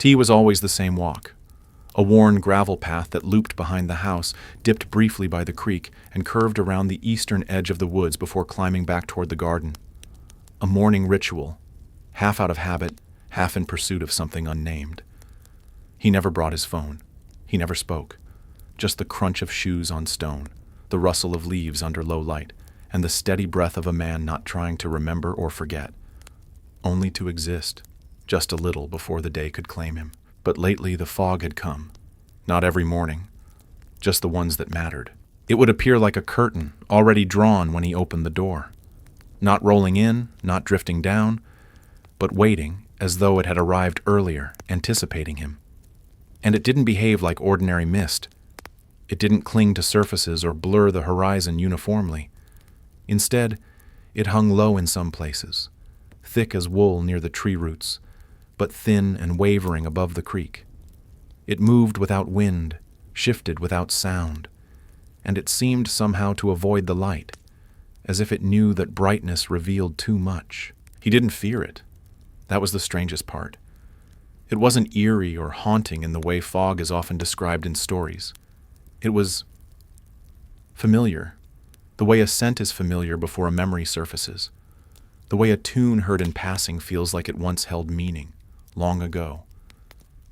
T was always the same walk. A worn gravel path that looped behind the house, dipped briefly by the creek, and curved around the eastern edge of the woods before climbing back toward the garden. A morning ritual, half out of habit, half in pursuit of something unnamed. He never brought his phone. He never spoke. Just the crunch of shoes on stone, the rustle of leaves under low light, and the steady breath of a man not trying to remember or forget, only to exist, just a little before the day could claim him. But lately the fog had come. Not every morning, just the ones that mattered. It would appear like a curtain, already drawn when he opened the door. Not rolling in, not drifting down, but waiting as though it had arrived earlier, anticipating him. And it didn't behave like ordinary mist. It didn't cling to surfaces or blur the horizon uniformly. Instead, it hung low in some places, thick as wool near the tree roots, but thin and wavering above the creek. It moved without wind, shifted without sound, and it seemed somehow to avoid the light, as if it knew that brightness revealed too much. He didn't fear it. That was the strangest part. It wasn't eerie or haunting in the way fog is often described in stories. It was familiar, the way a scent is familiar before a memory surfaces, the way a tune heard in passing feels like it once held meaning, long ago.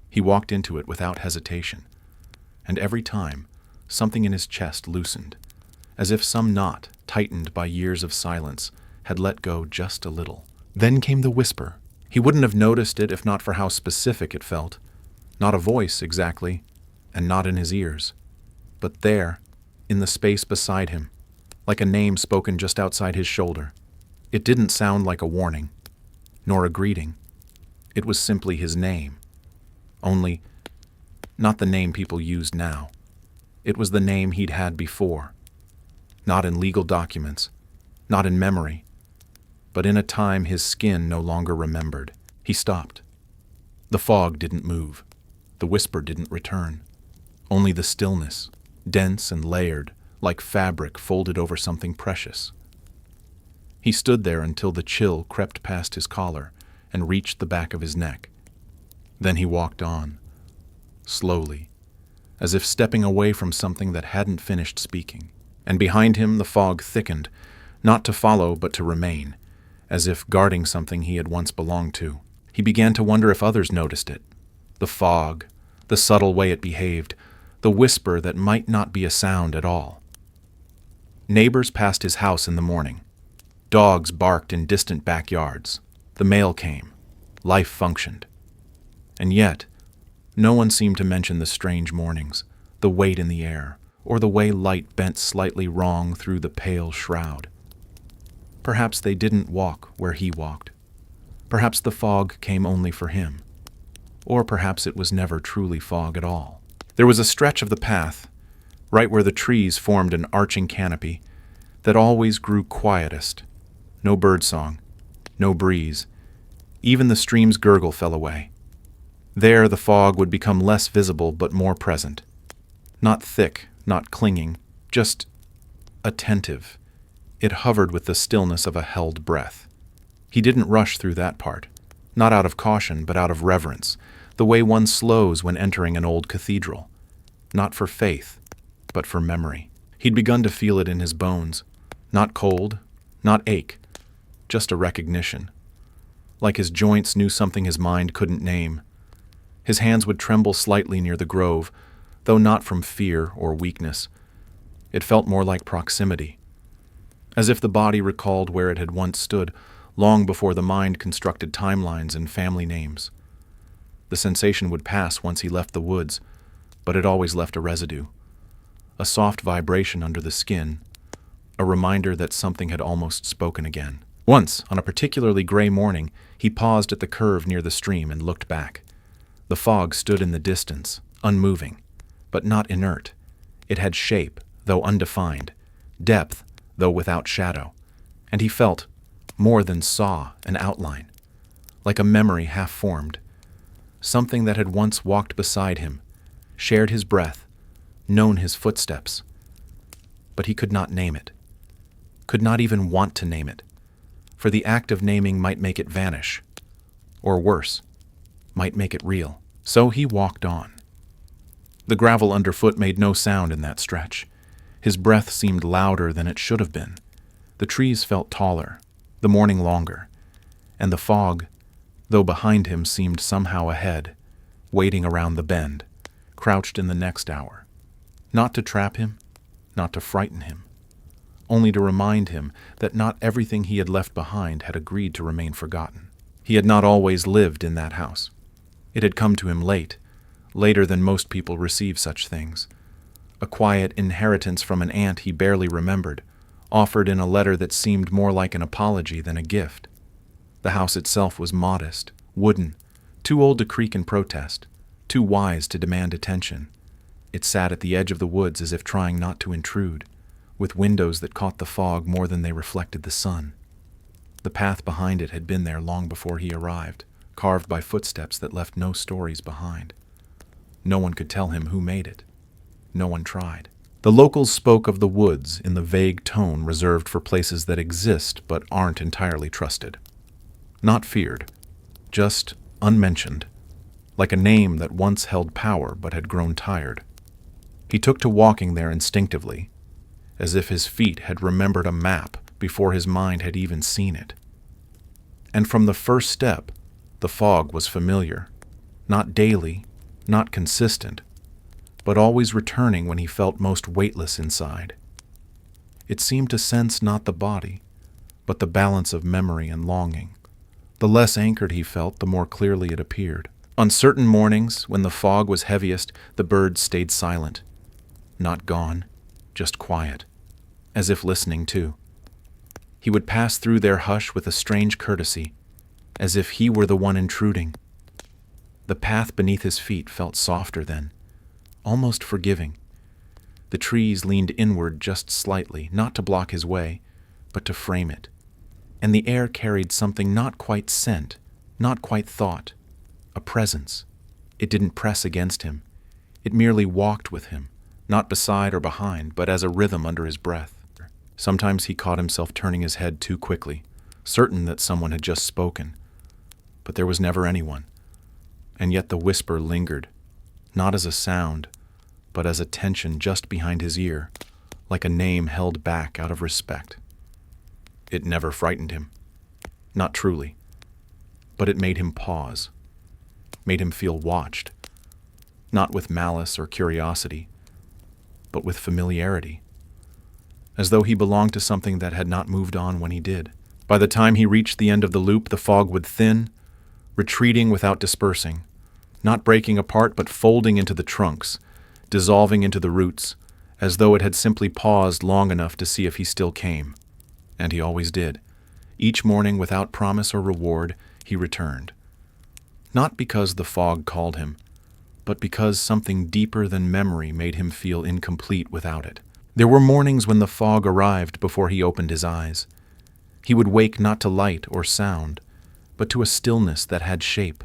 He walked into it without hesitation, and every time, something in his chest loosened, as if some knot, tightened by years of silence, had let go just a little. Then came the whisper. He wouldn't have noticed it if not for how specific it felt. Not a voice, exactly, and not in his ears, but there, in the space beside him, like a name spoken just outside his shoulder. It didn't sound like a warning, nor a greeting. It was simply his name. Only, not the name people used now. It was the name he'd had before. Not in legal documents, not in memory, but in a time his skin no longer remembered. He stopped. The fog didn't move. The whisper didn't return. Only the stillness, dense and layered, like fabric folded over something precious. He stood there until the chill crept past his collar and reached the back of his neck. Then he walked on, slowly, as if stepping away from something that hadn't finished speaking. And behind him the fog thickened, not to follow but to remain, as if guarding something he had once belonged to. He began to wonder if others noticed it. The fog, the subtle way it behaved, the whisper that might not be a sound at all. Neighbors passed his house in the morning. Dogs barked in distant backyards. The mail came. Life functioned. And yet, no one seemed to mention the strange mornings, the weight in the air, or the way light bent slightly wrong through the pale shroud. Perhaps they didn't walk where he walked. Perhaps the fog came only for him. Or perhaps it was never truly fog at all. There was a stretch of the path, right where the trees formed an arching canopy, that always grew quietest. No birdsong, no breeze. Even the stream's gurgle fell away. There the fog would become less visible but more present. Not thick, not clinging, just attentive. It hovered with the stillness of a held breath. He didn't rush through that part, not out of caution but out of reverence, the way one slows when entering an old cathedral. Not for faith, but for memory. He'd begun to feel it in his bones. Not cold, not ache, just a recognition. Like his joints knew something his mind couldn't name. His hands would tremble slightly near the grove, though not from fear or weakness. It felt more like proximity, as if the body recalled where it had once stood, long before the mind constructed timelines and family names. The sensation would pass once he left the woods, but it always left a residue. A soft vibration under the skin, a reminder that something had almost spoken again. Once, on a particularly gray morning, he paused at the curve near the stream and looked back. The fog stood in the distance, unmoving, but not inert. It had shape, though undefined, depth, though without shadow, and he felt, more than saw, an outline, like a memory half-formed, something that had once walked beside him, shared his breath, known his footsteps. But he could not name it, could not even want to name it, for the act of naming might make it vanish, or worse, might make it real. So he walked on. The gravel underfoot made no sound in that stretch. His breath seemed louder than it should have been. The trees felt taller, the morning longer, and the fog, though behind him, seemed somehow ahead, waiting around the bend, crouched in the next hour. Not to trap him, not to frighten him, only to remind him that not everything he had left behind had agreed to remain forgotten. He had not always lived in that house. It had come to him late, later than most people receive such things. A quiet inheritance from an aunt he barely remembered, offered in a letter that seemed more like an apology than a gift. The house itself was modest, wooden, too old to creak in protest, too wise to demand attention. It sat at the edge of the woods as if trying not to intrude, with windows that caught the fog more than they reflected the sun. The path behind it had been there long before he arrived, carved by footsteps that left no stories behind. No one could tell him who made it. No one tried. The locals spoke of the woods in the vague tone reserved for places that exist but aren't entirely trusted. Not feared, just unmentioned, like a name that once held power but had grown tired. He took to walking there instinctively, as if his feet had remembered a map before his mind had even seen it. And from the first step, the fog was familiar, not daily, not consistent, but always returning when he felt most weightless inside. It seemed to sense not the body, but the balance of memory and longing. The less anchored he felt, the more clearly it appeared. On certain mornings, when the fog was heaviest, the birds stayed silent. Not gone, just quiet, as if listening too. He would pass through their hush with a strange courtesy, as if he were the one intruding. The path beneath his feet felt softer then, almost forgiving. The trees leaned inward just slightly, not to block his way, but to frame it. And the air carried something not quite scent, not quite thought, a presence. It didn't press against him. It merely walked with him, not beside or behind, but as a rhythm under his breath. Sometimes he caught himself turning his head too quickly, certain that someone had just spoken. But there was never anyone. And yet the whisper lingered, not as a sound, but as a tension just behind his ear, like a name held back out of respect. It never frightened him. Not truly. But it made him pause, made him feel watched, not with malice or curiosity, but with familiarity, as though he belonged to something that had not moved on when he did. By the time he reached the end of the loop, the fog would thin, retreating without dispersing, not breaking apart but folding into the trunks, dissolving into the roots, as though it had simply paused long enough to see if he still came. And he always did. Each morning, without promise or reward, he returned. Not because the fog called him, but because something deeper than memory made him feel incomplete without it. There were mornings when the fog arrived before he opened his eyes. He would wake not to light or sound, but to a stillness that had shape,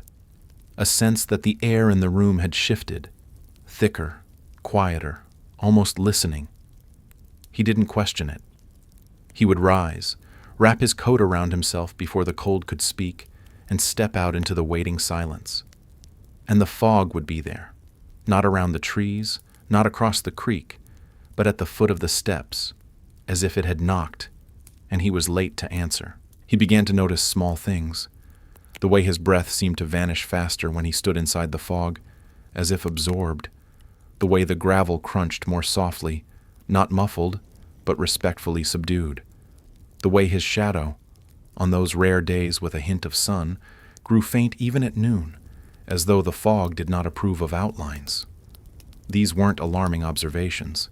a sense that the air in the room had shifted, thicker, quieter, almost listening. He didn't question it. He would rise, wrap his coat around himself before the cold could speak, and step out into the waiting silence. And the fog would be there, not around the trees, not across the creek, but at the foot of the steps, as if it had knocked, and he was late to answer. He began to notice small things, the way his breath seemed to vanish faster when he stood inside the fog, as if absorbed, the way the gravel crunched more softly, not muffled, but respectfully subdued, the way his shadow, on those rare days with a hint of sun, grew faint even at noon, as though the fog did not approve of outlines. These weren't alarming observations.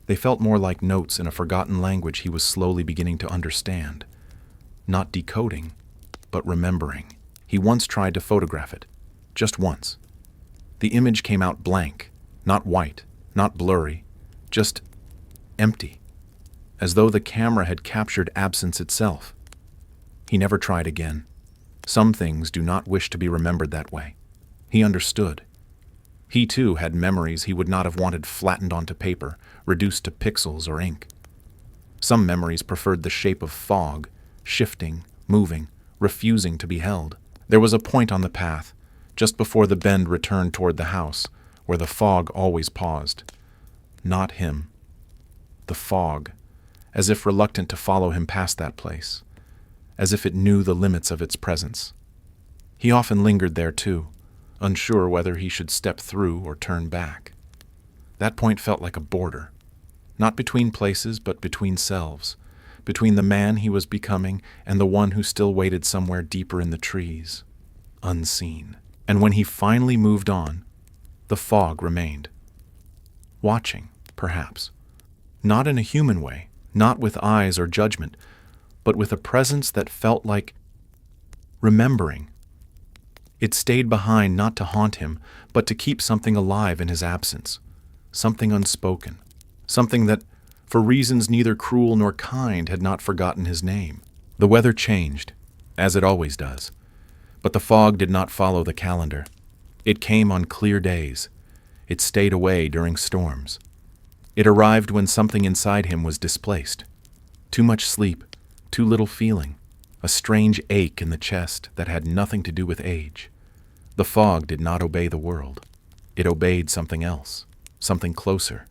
They felt more like notes in a forgotten language he was slowly beginning to understand. Not decoding, but remembering. He once tried to photograph it. Just once. The image came out blank, not white, not blurry, just empty, as though the camera had captured absence itself. He never tried again. Some things do not wish to be remembered that way. He understood. He too had memories he would not have wanted flattened onto paper, reduced to pixels or ink. Some memories preferred the shape of fog, shifting, moving, refusing to be held. There was a point on the path, just before the bend returned toward the house, where the fog always paused. Not him. The fog, as if reluctant to follow him past that place, as if it knew the limits of its presence. He often lingered there too, unsure whether he should step through or turn back. That point felt like a border, not between places but between selves, between the man he was becoming and the one who still waited somewhere deeper in the trees, unseen. And when he finally moved on, the fog remained. Watching, perhaps. Not in a human way, not with eyes or judgment, but with a presence that felt like remembering. It stayed behind not to haunt him, but to keep something alive in his absence, something unspoken, something that, for reasons neither cruel nor kind, had not forgotten his name. The weather changed, as it always does, but the fog did not follow the calendar. It came on clear days. It stayed away during storms. It arrived when something inside him was displaced. Too much sleep, too little feeling, a strange ache in the chest that had nothing to do with age. The fog did not obey the world. It obeyed something else, something closer.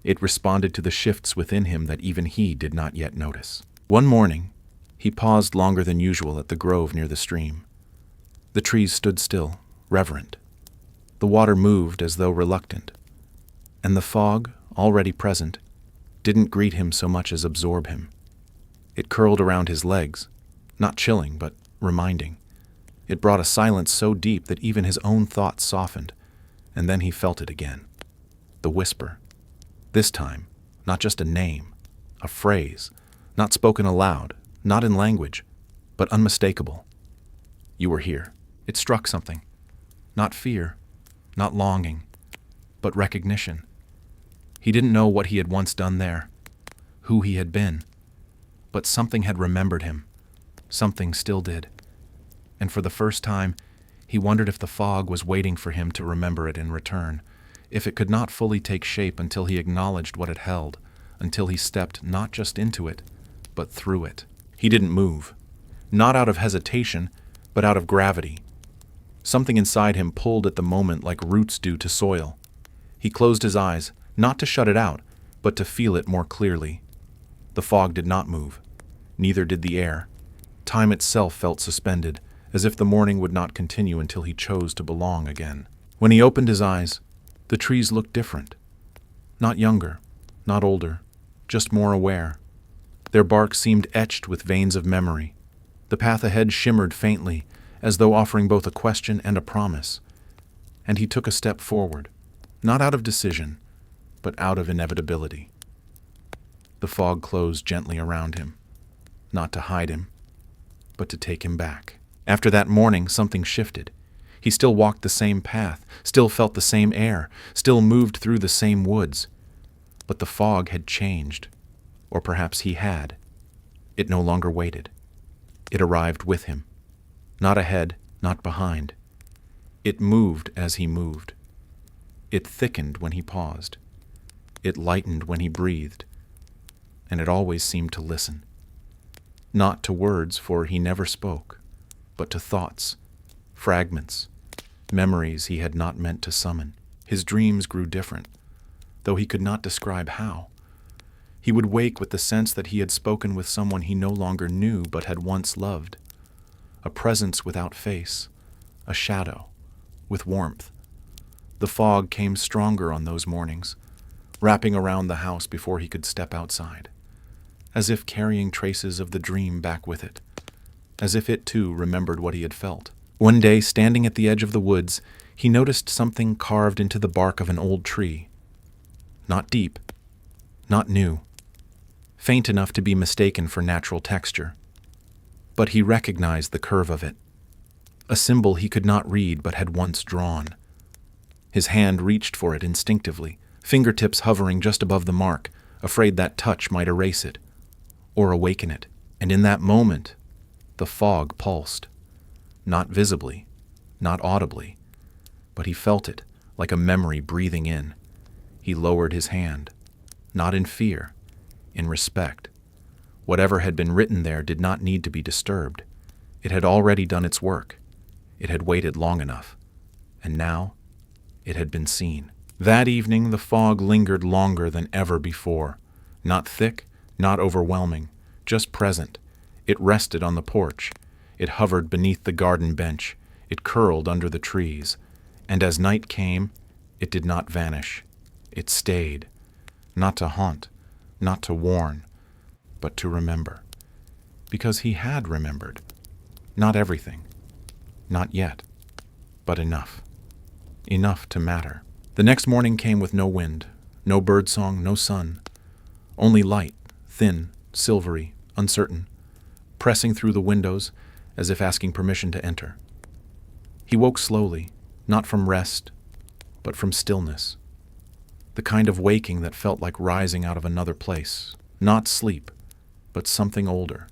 It responded to the shifts within him that even he did not yet notice. One morning, he paused longer than usual at the grove near the stream. The trees stood still, reverent. The water moved as though reluctant. And the fog, already present, didn't greet him so much as absorb him. It curled around his legs, not chilling, but reminding. It brought a silence so deep that even his own thoughts softened, and then he felt it again. The whisper. This time, not just a name, a phrase, not spoken aloud, not in language, but unmistakable. You were here. It struck something. Not fear, not longing, but recognition. He didn't know what he had once done there, who he had been, but something had remembered him. Something still did. And for the first time, he wondered if the fog was waiting for him to remember it in return, if it could not fully take shape until he acknowledged what it held, until he stepped not just into it, but through it. He didn't move, not out of hesitation, but out of gravity. Something inside him pulled at the moment like roots do to soil. He closed his eyes, not to shut it out, but to feel it more clearly. The fog did not move. Neither did the air. Time itself felt suspended, as if the morning would not continue until he chose to belong again. When he opened his eyes, the trees looked different. Not younger, not older, just more aware. Their bark seemed etched with veins of memory. The path ahead shimmered faintly, as though offering both a question and a promise. And he took a step forward, not out of decision, but out of inevitability. The fog closed gently around him, not to hide him, but to take him back. After that morning, something shifted. He still walked the same path, still felt the same air, still moved through the same woods. But the fog had changed, or perhaps he had. It no longer waited. It arrived with him. Not ahead, not behind. It moved as he moved. It thickened when he paused. It lightened when he breathed. And it always seemed to listen. Not to words, for he never spoke, but to thoughts, fragments, memories he had not meant to summon. His dreams grew different, though he could not describe how. He would wake with the sense that he had spoken with someone he no longer knew but had once loved. A presence without face, a shadow, with warmth. The fog came stronger on those mornings, wrapping around the house before he could step outside, as if carrying traces of the dream back with it, as if it too remembered what he had felt. One day, standing at the edge of the woods, he noticed something carved into the bark of an old tree. Not deep, not new, faint enough to be mistaken for natural texture. But he recognized the curve of it, a symbol he could not read but had once drawn. His hand reached for it instinctively, fingertips hovering just above the mark, afraid that touch might erase it, or awaken it. And in that moment, the fog pulsed. Not visibly, not audibly, but he felt it, like a memory breathing in. He lowered his hand, not in fear, in respect. Whatever had been written there did not need to be disturbed. It had already done its work. It had waited long enough. and now it had been seen. That evening the fog lingered longer than ever before. Not thick, not overwhelming, just present. It rested on the porch. It hovered beneath the garden bench. It curled under the trees. And as night came, it did not vanish. It stayed, not to haunt, not to warn, but to remember. Because he had remembered. Not everything. Not yet. But enough. Enough to matter. The next morning came with no wind, no birdsong, no sun. Only light, thin, silvery, uncertain, pressing through the windows as if asking permission to enter. He woke slowly, not from rest, but from stillness. The kind of waking that felt like rising out of another place. Not sleep, but something older.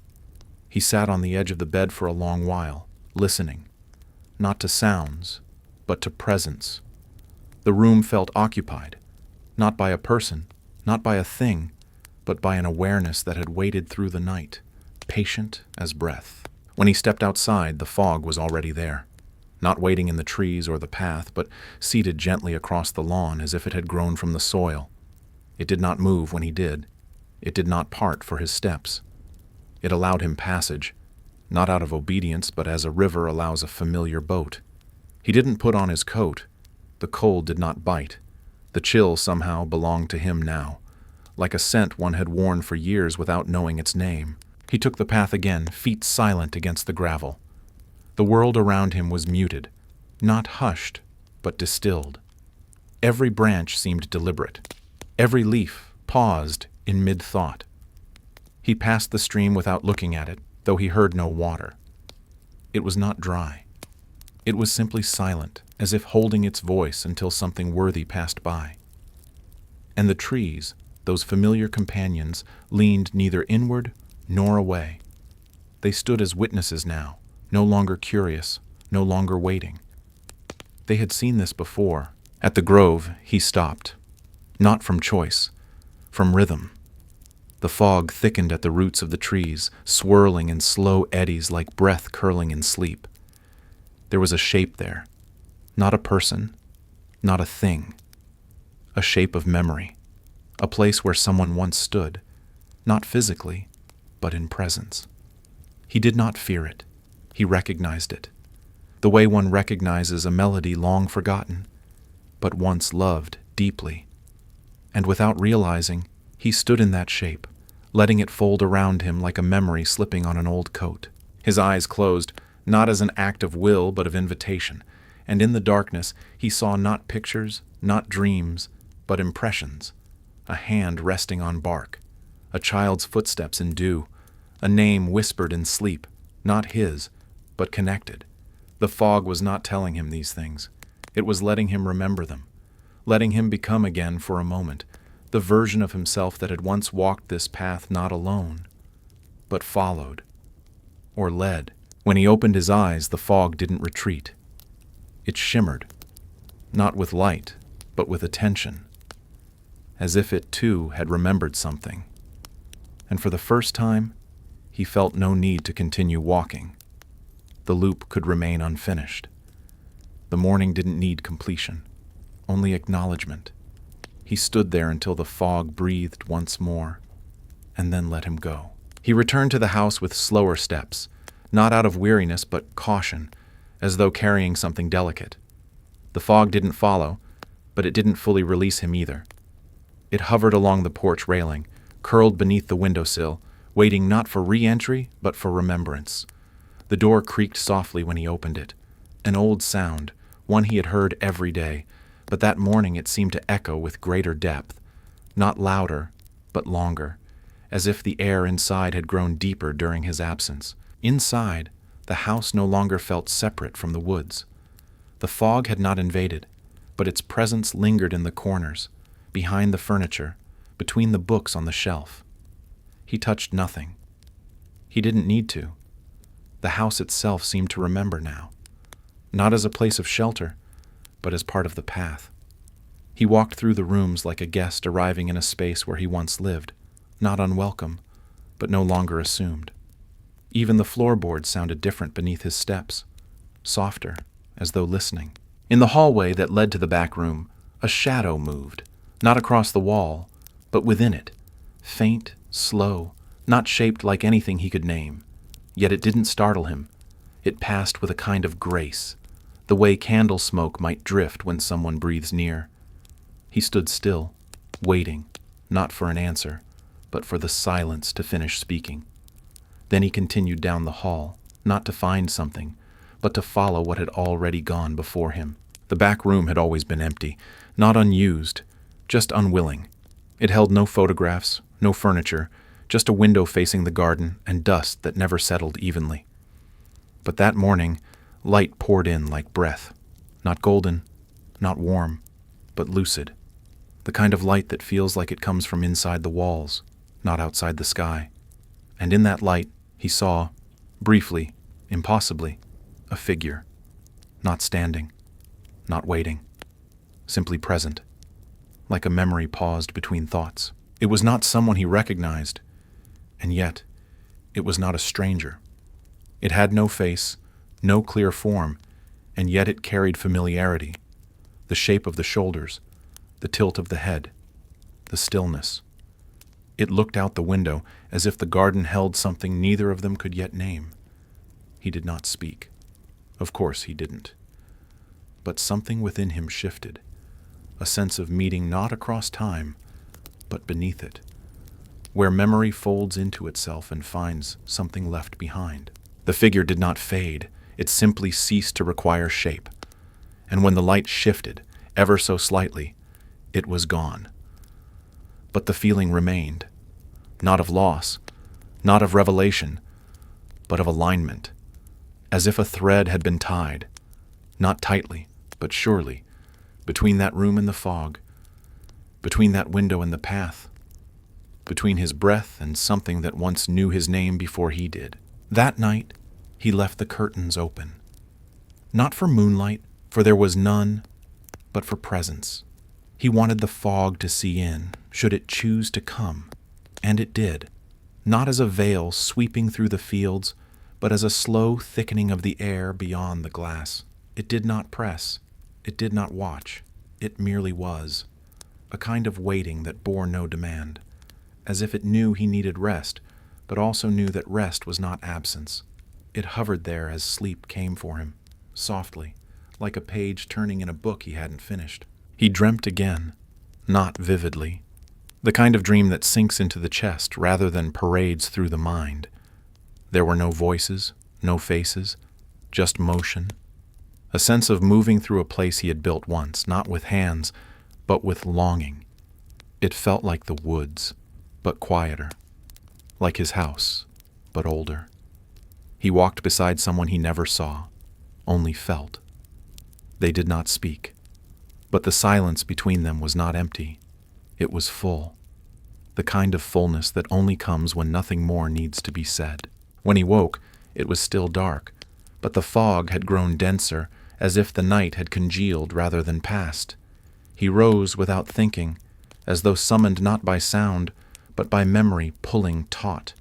He sat on the edge of the bed for a long while, listening, not to sounds, but to presence. The room felt occupied, not by a person, not by a thing, but by an awareness that had waited through the night, patient as breath. When he stepped outside, the fog was already there, not waiting in the trees or the path, but seated gently across the lawn as if it had grown from the soil. It did not move when he did. It did not part for his steps. It allowed him passage, not out of obedience, but as a river allows a familiar boat. He didn't put on his coat. The cold did not bite. The chill somehow belonged to him now, like a scent one had worn for years without knowing its name. He took the path again, feet silent against the gravel. The world around him was muted, not hushed, but distilled. Every branch seemed deliberate. Every leaf paused in mid-thought. He passed the stream without looking at it, though he heard no water. It was not dry. It was simply silent, as if holding its voice until something worthy passed by. And the trees, those familiar companions, leaned neither inward nor away. They stood as witnesses now, no longer curious, no longer waiting. They had seen this before. At the grove, he stopped. Not from choice, from rhythm. The fog thickened at the roots of the trees, swirling in slow eddies like breath curling in sleep. There was a shape there. Not a person, not a thing. A shape of memory. A place where someone once stood, not physically, but in presence. He did not fear it. He recognized it. The way one recognizes a melody long forgotten, but once loved deeply. And without realizing, he stood in that shape, letting it fold around him like a memory slipping on an old coat. His eyes closed, not as an act of will, but of invitation, and in the darkness he saw not pictures, not dreams, but impressions. A hand resting on bark, a child's footsteps in dew, a name whispered in sleep, not his, but connected. The fog was not telling him these things. It was letting him remember them, letting him become again for a moment, the version of himself that had once walked this path not alone, but followed, or led. When he opened his eyes, the fog didn't retreat. It shimmered, not with light, but with attention, as if it too had remembered something. And for the first time, he felt no need to continue walking. The loop could remain unfinished. The morning didn't need completion, only acknowledgement. He stood there until the fog breathed once more, and then let him go. He returned to the house with slower steps, not out of weariness but caution, as though carrying something delicate. The fog didn't follow, but it didn't fully release him either. It hovered along the porch railing, curled beneath the windowsill, waiting not for re-entry, but for remembrance. The door creaked softly when he opened it. An old sound, one he had heard every day, but that morning it seemed to echo with greater depth, not louder, but longer, as if the air inside had grown deeper during his absence. Inside, the house no longer felt separate from the woods. The fog had not invaded, but its presence lingered in the corners, behind the furniture, between the books on the shelf. He touched nothing. He didn't need to. The house itself seemed to remember now, not as a place of shelter, but as part of the path. He walked through the rooms like a guest arriving in a space where he once lived, not unwelcome, but no longer assumed. Even the floorboards sounded different beneath his steps, softer, as though listening. In the hallway that led to the back room, a shadow moved, not across the wall, but within it, faint, slow, not shaped like anything he could name. Yet it didn't startle him. It passed with a kind of grace, the way candle smoke might drift when someone breathes near. He stood still, waiting, not for an answer, but for the silence to finish speaking. Then he continued down the hall, not to find something, but to follow what had already gone before him. The back room had always been empty, not unused, just unwilling. It held no photographs, no furniture, just a window facing the garden and dust that never settled evenly. But that morning, light poured in like breath, not golden, not warm, but lucid, the kind of light that feels like it comes from inside the walls, not outside the sky. And in that light, he saw, briefly, impossibly, a figure, not standing, not waiting, simply present, like a memory paused between thoughts. It was not someone he recognized, and yet it was not a stranger. It had no face, no clear form, and yet it carried familiarity, the shape of the shoulders, the tilt of the head, the stillness. It looked out the window as if the garden held something neither of them could yet name. He did not speak. Of course he didn't. But something within him shifted, a sense of meeting not across time, but beneath it, where memory folds into itself and finds something left behind. The figure did not fade, it simply ceased to require shape. And when the light shifted, ever so slightly, it was gone. But the feeling remained, not of loss, not of revelation, but of alignment, as if a thread had been tied, not tightly, but surely, between that room and the fog, between that window and the path, between his breath and something that once knew his name before he did. That night, he left the curtains open, not for moonlight, for there was none, but for presence. He wanted the fog to see in, should it choose to come, and it did, not as a veil sweeping through the fields, but as a slow thickening of the air beyond the glass. It did not press, it did not watch, it merely was, a kind of waiting that bore no demand, as if it knew he needed rest, but also knew that rest was not absence. It hovered there as sleep came for him, softly, like a page turning in a book he hadn't finished. He dreamt again, not vividly, the kind of dream that sinks into the chest rather than parades through the mind. There were no voices, no faces, just motion, a sense of moving through a place he had built once, not with hands, but with longing. It felt like the woods, but quieter, like his house, but older. He walked beside someone he never saw, only felt. They did not speak, but the silence between them was not empty. It was full, the kind of fullness that only comes when nothing more needs to be said. When he woke, it was still dark, but the fog had grown denser, as if the night had congealed rather than passed. He rose without thinking, as though summoned not by sound, but by memory pulling taut.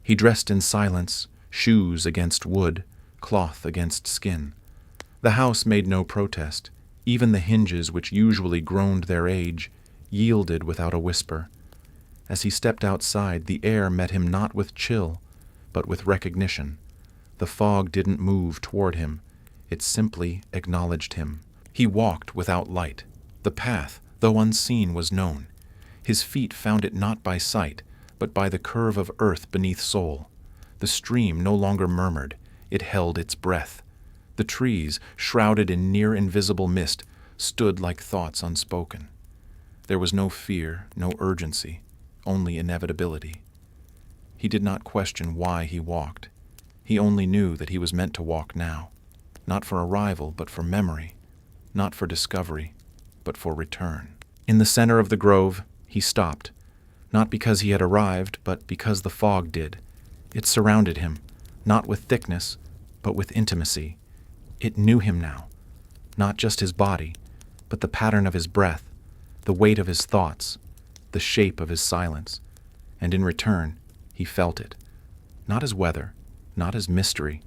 He dressed in silence, shoes against wood, cloth against skin. The house made no protest. Even the hinges which usually groaned their age yielded without a whisper. As he stepped outside, the air met him not with chill, but with recognition. The fog didn't move toward him. It simply acknowledged him. He walked without light. The path, though unseen, was known. His feet found it not by sight, but by the curve of earth beneath soul. The stream no longer murmured. It held its breath. The trees, shrouded in near-invisible mist, stood like thoughts unspoken. There was no fear, no urgency, only inevitability. He did not question why he walked. He only knew that he was meant to walk now, not for arrival, but for memory, not for discovery, but for return. In the center of the grove, he stopped, not because he had arrived, but because the fog did. It surrounded him, not with thickness, but with intimacy. It knew him now, not just his body, but the pattern of his breath, the weight of his thoughts, the shape of his silence. And in return, he felt it, not as weather, not as mystery,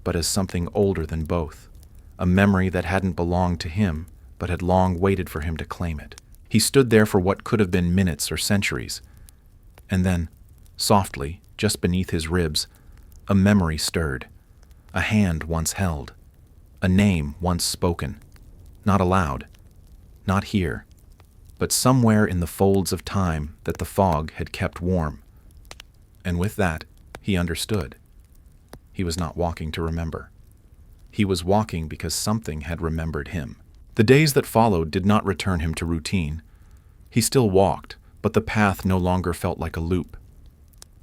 but as something older than both, a memory that hadn't belonged to him, but had long waited for him to claim it. He stood there for what could have been minutes or centuries, and then, softly, just beneath his ribs, a memory stirred, a hand once held, a name once spoken, not aloud, not here, but somewhere in the folds of time that the fog had kept warm. And with that, he understood. He was not walking to remember. He was walking because something had remembered him. The days that followed did not return him to routine. He still walked, but the path no longer felt like a loop.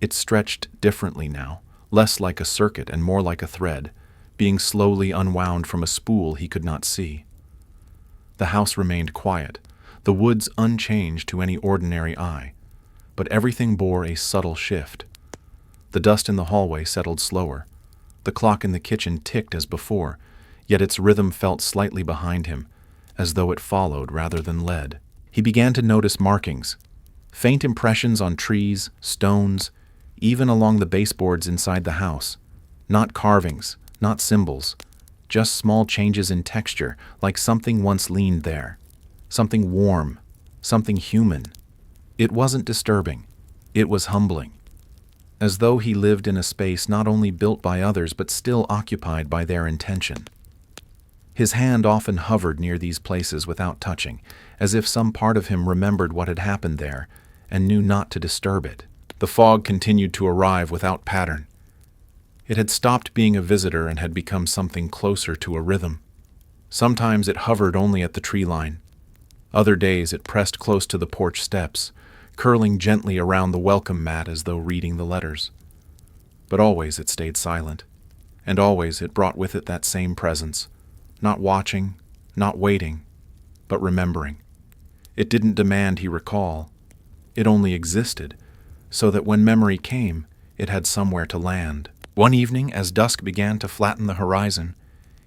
It stretched differently now, less like a circuit and more like a thread, being slowly unwound from a spool he could not see. The house remained quiet, the woods unchanged to any ordinary eye, but everything bore a subtle shift. The dust in the hallway settled slower. The clock in the kitchen ticked as before, yet its rhythm felt slightly behind him, as though it followed rather than led. He began to notice markings, faint impressions on trees, stones, even along the baseboards inside the house. Not carvings, not symbols, just small changes in texture, like something once leaned there. Something warm, something human. It wasn't disturbing, it was humbling. As though he lived in a space not only built by others but still occupied by their intention. His hand often hovered near these places without touching, as if some part of him remembered what had happened there and knew not to disturb it. The fog continued to arrive without pattern. It had stopped being a visitor and had become something closer to a rhythm. Sometimes it hovered only at the tree line. Other days it pressed close to the porch steps, curling gently around the welcome mat as though reading the letters. But always it stayed silent, and always it brought with it that same presence, not watching, not waiting, but remembering. It didn't demand he recall. It only existed, so that when memory came, it had somewhere to land. One evening, as dusk began to flatten the horizon,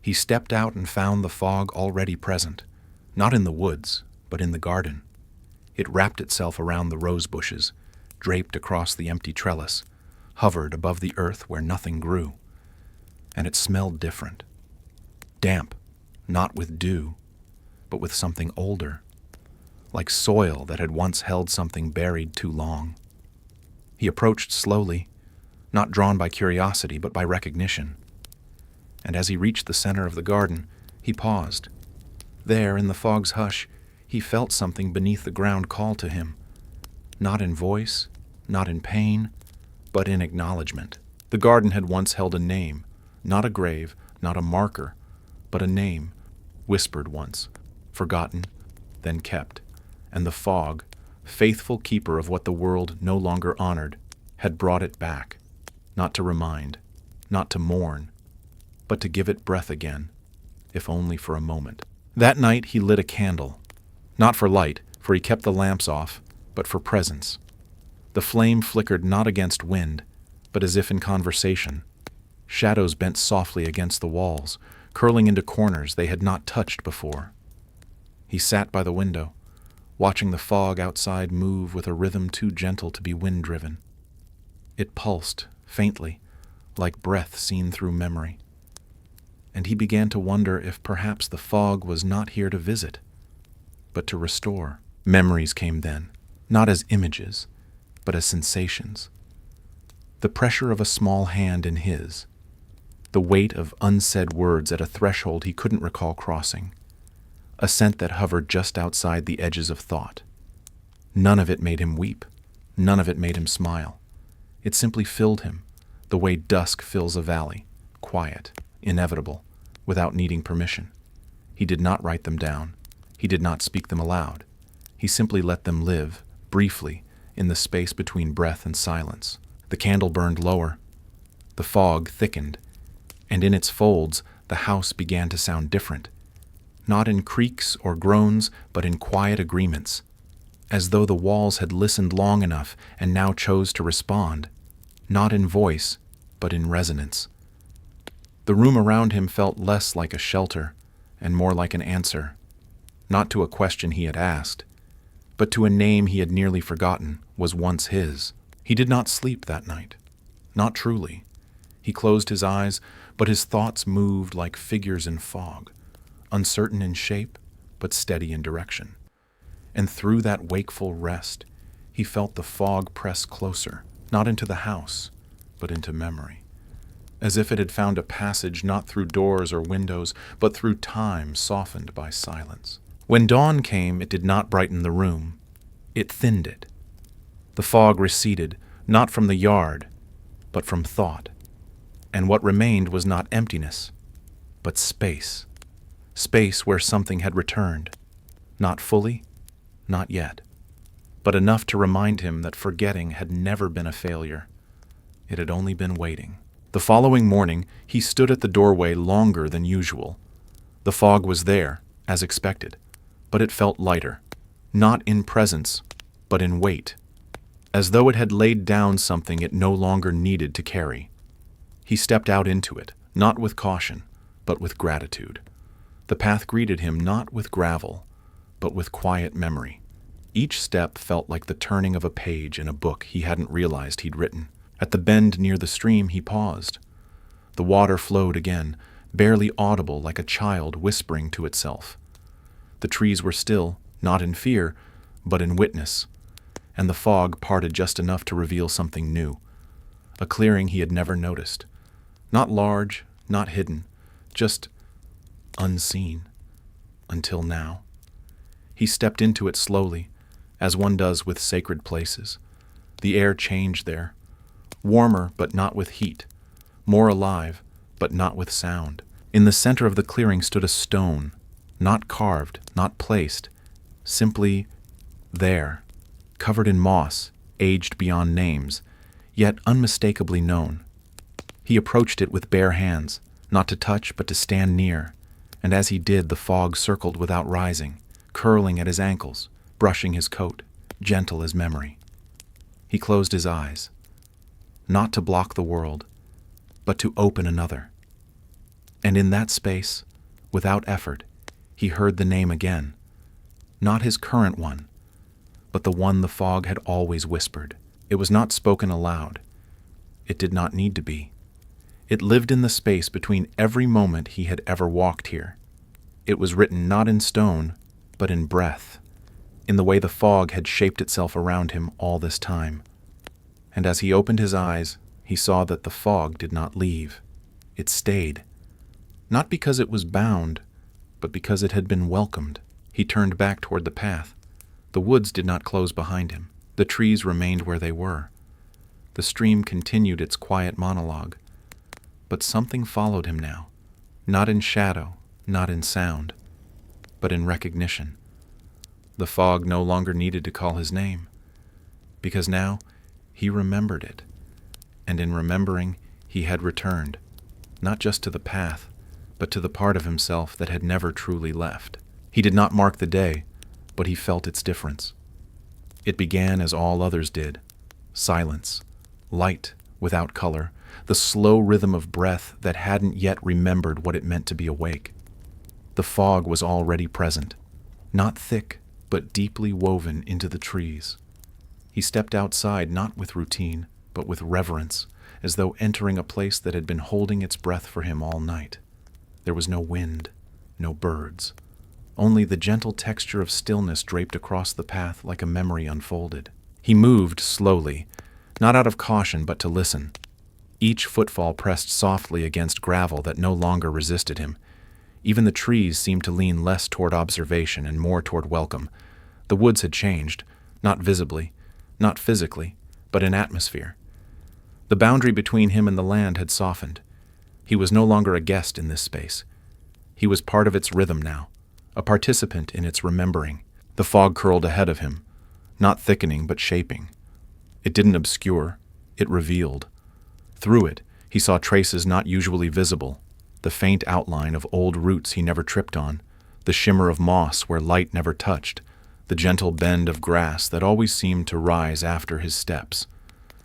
he stepped out and found the fog already present, not in the woods, but in the garden. It wrapped itself around the rose bushes, draped across the empty trellis, hovered above the earth where nothing grew. And it smelled different. Damp, not with dew, but with something older, like soil that had once held something buried too long. He approached slowly, not drawn by curiosity, but by recognition. And as he reached the center of the garden, he paused. There, in the fog's hush, he felt something beneath the ground call to him, not in voice, not in pain, but in acknowledgement. The garden had once held a name, not a grave, not a marker, but a name, whispered once, forgotten, then kept, and the fog, faithful keeper of what the world no longer honored, had brought it back, not to remind, not to mourn, but to give it breath again, if only for a moment. That night he lit a candle, not for light, for he kept the lamps off, but for presence. The flame flickered not against wind, but as if in conversation. Shadows bent softly against the walls, curling into corners they had not touched before. He sat by the window, watching the fog outside move with a rhythm too gentle to be wind-driven. It pulsed, faintly, like breath seen through memory. And he began to wonder if perhaps the fog was not here to visit, but to restore. Memories came then, not as images, but as sensations. The pressure of a small hand in his, the weight of unsaid words at a threshold he couldn't recall crossing, a scent that hovered just outside the edges of thought. None of it made him weep, none of it made him smile. It simply filled him, the way dusk fills a valley, quiet, inevitable, without needing permission. He did not write them down. He did not speak them aloud. He simply let them live, briefly, in the space between breath and silence. The candle burned lower. The fog thickened, and in its folds the house began to sound different. Not in creaks or groans, but in quiet agreements, as though the walls had listened long enough and now chose to respond, not in voice, but in resonance. The room around him felt less like a shelter and more like an answer, not to a question he had asked, but to a name he had nearly forgotten was once his. He did not sleep that night, not truly. He closed his eyes, but his thoughts moved like figures in fog, uncertain in shape, but steady in direction. And through that wakeful rest, he felt the fog press closer, not into the house, but into memory, as if it had found a passage not through doors or windows, but through time softened by silence. When dawn came, it did not brighten the room. It thinned it. The fog receded, not from the yard, but from thought. And what remained was not emptiness, but space. Space where something had returned. Not fully, not yet, but enough to remind him that forgetting had never been a failure. It had only been waiting. The following morning, he stood at the doorway longer than usual. The fog was there, as expected, but it felt lighter, not in presence, but in weight, as though it had laid down something it no longer needed to carry. He stepped out into it, not with caution, but with gratitude. The path greeted him not with gravel, but with quiet memory. Each step felt like the turning of a page in a book he hadn't realized he'd written. At the bend near the stream, he paused. The water flowed again, barely audible, like a child whispering to itself. The trees were still, not in fear, but in witness, and the fog parted just enough to reveal something new. A clearing he had never noticed. Not large, not hidden, just unseen. Until now. He stepped into it slowly, as one does with sacred places. The air changed there. Warmer, but not with heat. More alive, but not with sound. In the center of the clearing stood a stone, not carved, not placed, simply there, covered in moss, aged beyond names, yet unmistakably known. He approached it with bare hands, not to touch but to stand near, and as he did the fog circled without rising, curling at his ankles, brushing his coat, gentle as memory. He closed his eyes, not to block the world, but to open another. And in that space, without effort, he heard the name again, not his current one, but the one the fog had always whispered. It was not spoken aloud. It did not need to be. It lived in the space between every moment he had ever walked here. It was written not in stone, but in breath, in the way the fog had shaped itself around him all this time. And as he opened his eyes, he saw that the fog did not leave. It stayed. Not because it was bound, but because it had been welcomed. He turned back toward the path. The woods did not close behind him. The trees remained where they were. The stream continued its quiet monologue. But something followed him now, not in shadow, not in sound, but in recognition. The fog no longer needed to call his name, because now he remembered it, and in remembering he had returned, not just to the path, but to the part of himself that had never truly left. He did not mark the day, but he felt its difference. It began as all others did, silence, light without color, the slow rhythm of breath that hadn't yet remembered what it meant to be awake. The fog was already present, not thick, but deeply woven into the trees. He stepped outside not with routine, but with reverence, as though entering a place that had been holding its breath for him all night. There was no wind, no birds, only the gentle texture of stillness draped across the path like a memory unfolded. He moved slowly, not out of caution but to listen. Each footfall pressed softly against gravel that no longer resisted him. Even the trees seemed to lean less toward observation and more toward welcome. The woods had changed, not visibly, not physically, but in atmosphere. The boundary between him and the land had softened. He was no longer a guest in this space. He was part of its rhythm now, a participant in its remembering. The fog curled ahead of him, not thickening but shaping. It didn't obscure, it revealed. Through it, he saw traces not usually visible, the faint outline of old roots he never tripped on, the shimmer of moss where light never touched, the gentle bend of grass that always seemed to rise after his steps.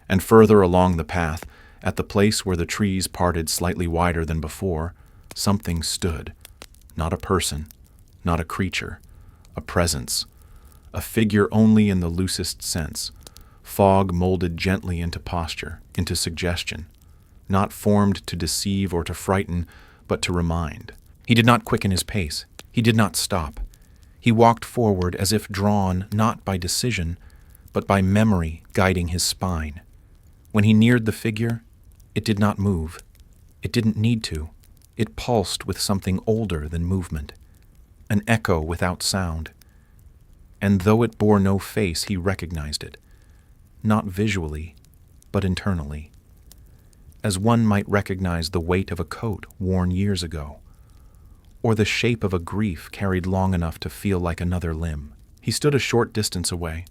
And further along the path, at the place where the trees parted slightly wider than before, something stood. Not a person, not a creature, a presence, a figure only in the loosest sense, fog molded gently into posture, into suggestion, not formed to deceive or to frighten, but to remind. He did not quicken his pace. He did not stop. He walked forward as if drawn not by decision, but by memory guiding his spine. When he neared the figure, it did not move. It didn't need to. It pulsed with something older than movement, an echo without sound. And though it bore no face, he recognized it, not visually, but internally, as one might recognize the weight of a coat worn years ago, or the shape of a grief carried long enough to feel like another limb. He stood a short distance away,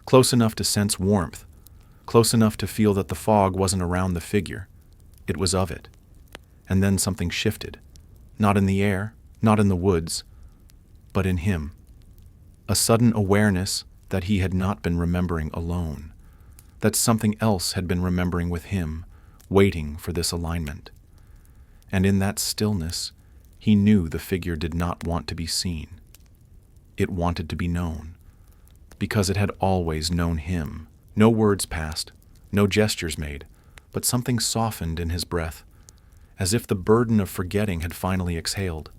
close enough to sense warmth, close enough to feel that the fog wasn't around the figure. It was of it. And then something shifted, not in the air, not in the woods, but in him. A sudden awareness that he had not been remembering alone, that something else had been remembering with him, waiting for this alignment. And in that stillness, he knew the figure did not want to be seen. It wanted to be known, because it had always known him. No words passed, no gestures made, but something softened in his breath, as if the burden of forgetting had finally exhaled.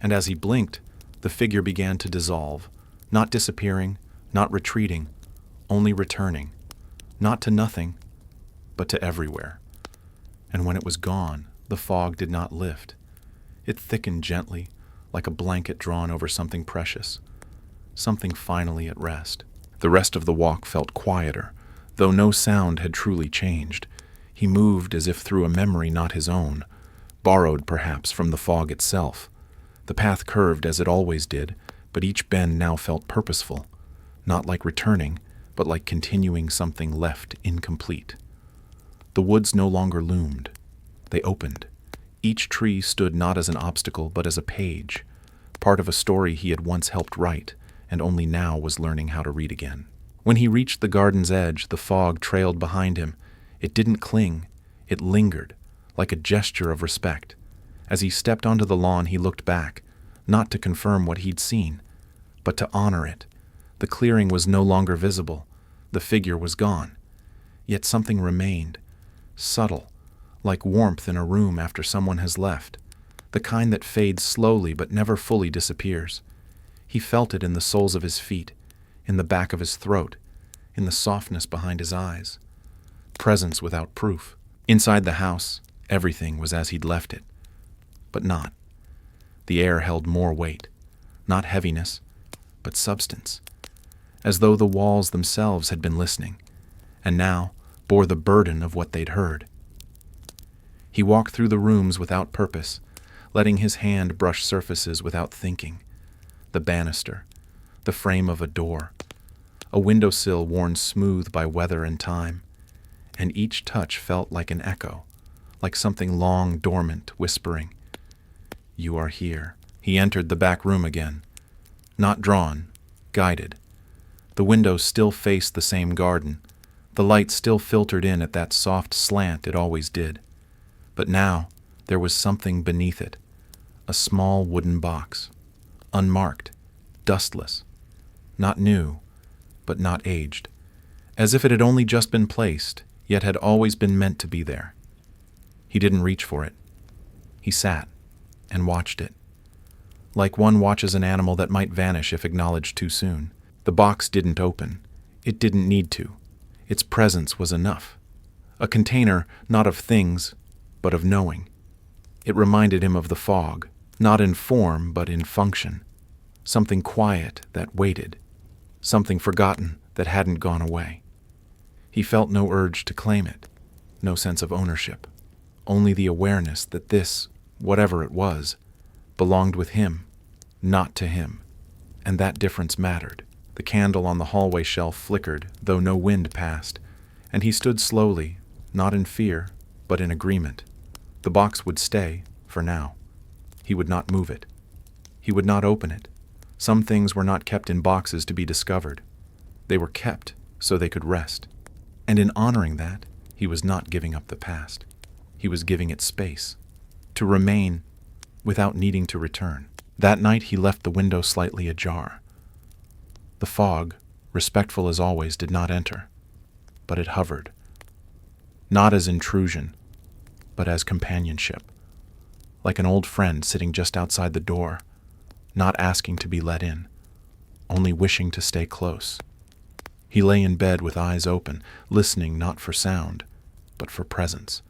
And as he blinked, the figure began to dissolve, not disappearing, not retreating, only returning, not to nothing, but to everywhere. And when it was gone, the fog did not lift. It thickened gently, like a blanket drawn over something precious, something finally at rest. The rest of the walk felt quieter, though no sound had truly changed. He moved as if through a memory not his own, borrowed perhaps from the fog itself. The path curved as it always did, but each bend now felt purposeful, not like returning, but like continuing something left incomplete. The woods no longer loomed. They opened. Each tree stood not as an obstacle, but as a page, part of a story he had once helped write, and only now was learning how to read again. When he reached the garden's edge, the fog trailed behind him. It didn't cling. It lingered, like a gesture of respect. As he stepped onto the lawn, he looked back, not to confirm what he'd seen, but to honor it. The clearing was no longer visible. The figure was gone. Yet something remained, subtle, like warmth in a room after someone has left, the kind that fades slowly but never fully disappears. He felt it in the soles of his feet, in the back of his throat, in the softness behind his eyes. Presence without proof. Inside the house, everything was as he'd left it. But not. The air held more weight, not heaviness, but substance, as though the walls themselves had been listening, and now bore the burden of what they'd heard. He walked through the rooms without purpose, letting his hand brush surfaces without thinking. The banister, the frame of a door, a windowsill worn smooth by weather and time, and each touch felt like an echo, like something long dormant whispering, "You are here." He entered the back room again, not drawn, guided. The windows still faced the same garden. The light still filtered in at that soft slant it always did. But now there was something beneath it, a small wooden box, unmarked, dustless, not new, but not aged, as if it had only just been placed, yet had always been meant to be there. He didn't reach for it. He sat and watched it, like one watches an animal that might vanish if acknowledged too soon. The box didn't open. It didn't need to. Its presence was enough. A container not of things, but of knowing. It reminded him of the fog, not in form, but in function. Something quiet that waited. Something forgotten that hadn't gone away. He felt no urge to claim it, no sense of ownership, only the awareness that this, whatever it was, belonged with him, not to him, and that difference mattered. The candle on the hallway shelf flickered, though no wind passed, and he stood slowly, not in fear, but in agreement. The box would stay, for now. He would not move it. He would not open it. Some things were not kept in boxes to be discovered. They were kept so they could rest. And in honoring that, he was not giving up the past. He was giving it space, to remain without needing to return. That night he left the window slightly ajar. The fog, respectful as always, did not enter, but it hovered, not as intrusion, but as companionship, like an old friend sitting just outside the door, not asking to be let in, only wishing to stay close. He lay in bed with eyes open, listening not for sound, but for presence.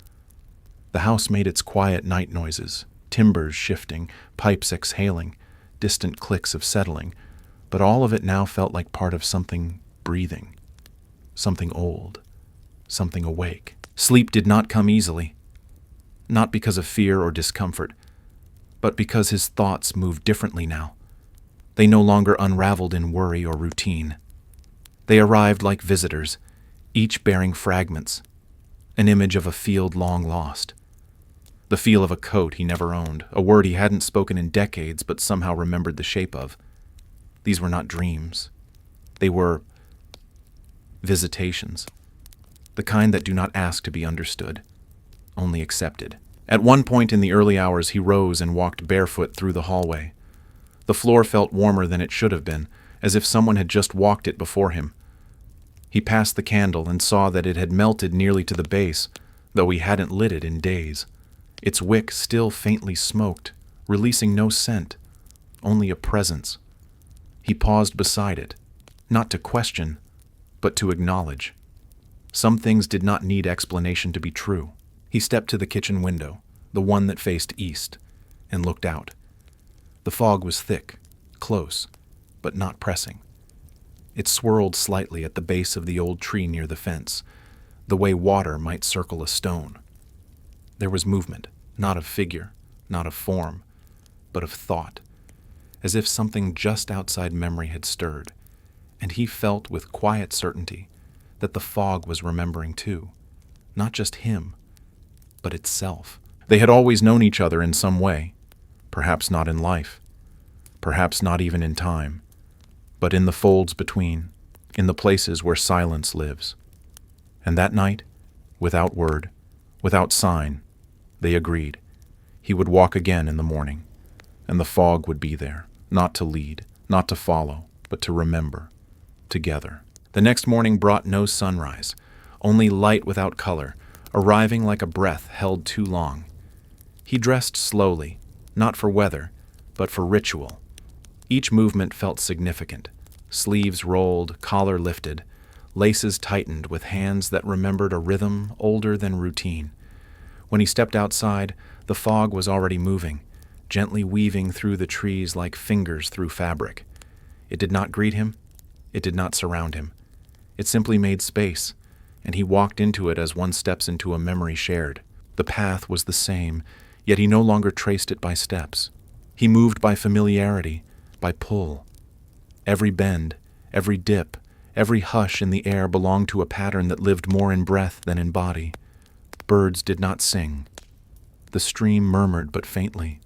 The house made its quiet night noises, timbers shifting, pipes exhaling, distant clicks of settling, but all of it now felt like part of something breathing, something old, something awake. Sleep did not come easily, not because of fear or discomfort, but because his thoughts moved differently now. They no longer unraveled in worry or routine. They arrived like visitors, each bearing fragments, an image of a field long lost. The feel of a coat he never owned, a word he hadn't spoken in decades but somehow remembered the shape of. These were not dreams. They were visitations, the kind that do not ask to be understood, only accepted. At one point in the early hours, he rose and walked barefoot through the hallway. The floor felt warmer than it should have been, as if someone had just walked it before him. He passed the candle and saw that it had melted nearly to the base, though he hadn't lit it in days. Its wick still faintly smoked, releasing no scent, only a presence. He paused beside it, not to question, but to acknowledge. Some things did not need explanation to be true. He stepped to the kitchen window, the one that faced east, and looked out. The fog was thick, close, but not pressing. It swirled slightly at the base of the old tree near the fence, the way water might circle a stone. There was movement, not of figure, not of form, but of thought, as if something just outside memory had stirred, and he felt with quiet certainty that the fog was remembering too, not just him, but itself. They had always known each other in some way, perhaps not in life, perhaps not even in time, but in the folds between, in the places where silence lives. And that night, without word, without sign, they agreed. He would walk again in the morning, and the fog would be there, not to lead, not to follow, but to remember, together. The next morning brought no sunrise, only light without color, arriving like a breath held too long. He dressed slowly, not for weather, but for ritual. Each movement felt significant. Sleeves rolled, collar lifted, laces tightened with hands that remembered a rhythm older than routine. When he stepped outside, the fog was already moving, gently weaving through the trees like fingers through fabric. It did not greet him. It did not surround him. It simply made space, and he walked into it as one steps into a memory shared. The path was the same, yet he no longer traced it by steps. He moved by familiarity, by pull. Every bend, every dip, every hush in the air belonged to a pattern that lived more in breath than in body. Birds did not sing. The stream murmured but faintly.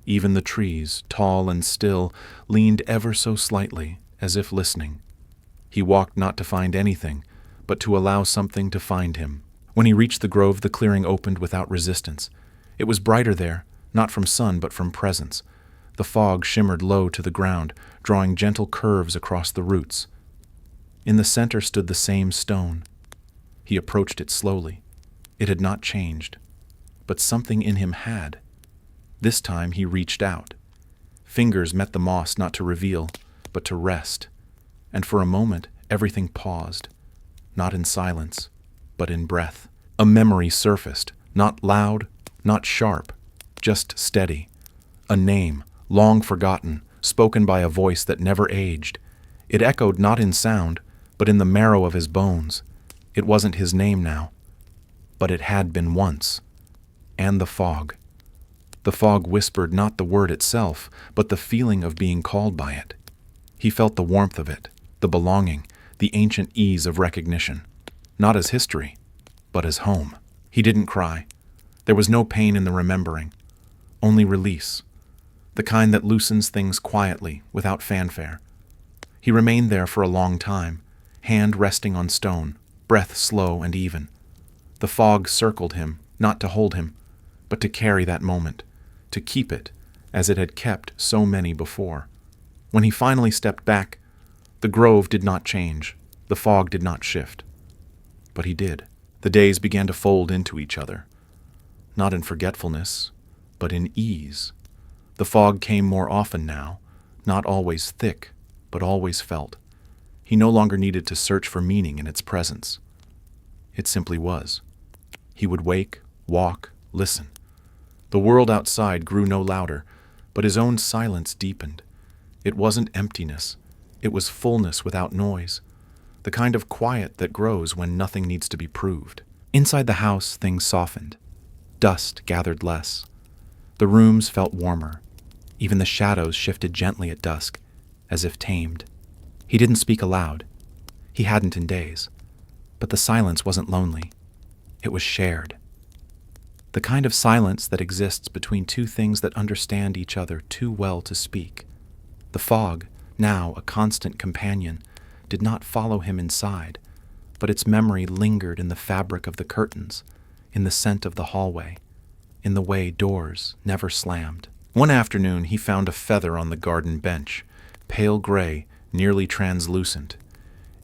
Even the trees, tall and still, leaned ever so slightly, as if listening. He walked not to find anything, but to allow something to find him. When he reached the grove, the clearing opened without resistance. It was brighter there, not from sun but from presence. The fog shimmered low to the ground, drawing gentle curves across the roots. In the center stood the same stone. He approached it slowly. It had not changed, but something in him had. This time he reached out. Fingers met the moss not to reveal, but to rest. And for a moment, everything paused, not in silence, but in breath. A memory surfaced, not loud, not sharp, just steady. A name, long forgotten, spoken by a voice that never aged. It echoed not in sound, but in the marrow of his bones. It wasn't his name now, but it had been once. And the fog. The fog whispered not the word itself, but the feeling of being called by it. He felt the warmth of it, the belonging, the ancient ease of recognition, not as history, but as home. He didn't cry. There was no pain in the remembering, only release, the kind that loosens things quietly, without fanfare. He remained there for a long time, hand resting on stone, breath slow and even. The fog circled him, not to hold him, but to carry that moment, to keep it, as it had kept so many before. When he finally stepped back, the grove did not change, the fog did not shift. But he did. The days began to fold into each other, not in forgetfulness, but in ease. The fog came more often now, not always thick, but always felt. He no longer needed to search for meaning in its presence. It simply was. He would wake, walk, listen. The world outside grew no louder, but his own silence deepened. It wasn't emptiness. It was fullness without noise, the kind of quiet that grows when nothing needs to be proved. Inside the house, things softened. Dust gathered less. The rooms felt warmer. Even the shadows shifted gently at dusk, as if tamed. He didn't speak aloud. He hadn't in days. But the silence wasn't lonely. It was shared. The kind of silence that exists between two things that understand each other too well to speak. The fog, now a constant companion, did not follow him inside, but its memory lingered in the fabric of the curtains, in the scent of the hallway, in the way doors never slammed. One afternoon he found a feather on the garden bench, pale gray, nearly translucent.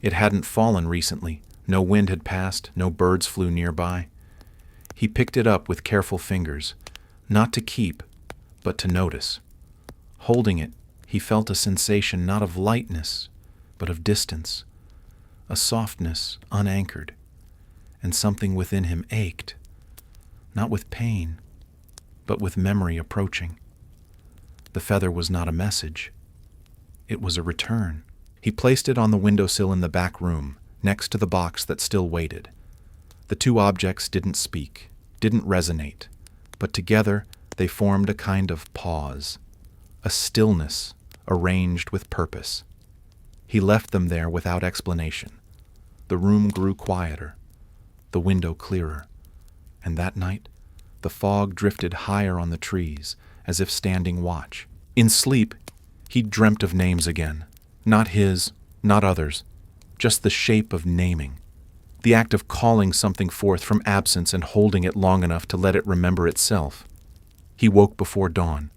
It hadn't fallen recently. No wind had passed, no birds flew nearby. He picked it up with careful fingers, not to keep, but to notice. Holding it, he felt a sensation not of lightness, but of distance, a softness unanchored, and something within him ached, not with pain, but with memory approaching. The feather was not a message. It was a return. He placed it on the windowsill in the back room, next to the box that still waited. The two objects didn't speak, didn't resonate, but together they formed a kind of pause, a stillness arranged with purpose. He left them there without explanation. The room grew quieter, the window clearer, and that night the fog drifted higher on the trees, as if standing watch. In sleep, he dreamt of names again, not his, not others, just the shape of naming, the act of calling something forth from absence and holding it long enough to let it remember itself. He woke before dawn,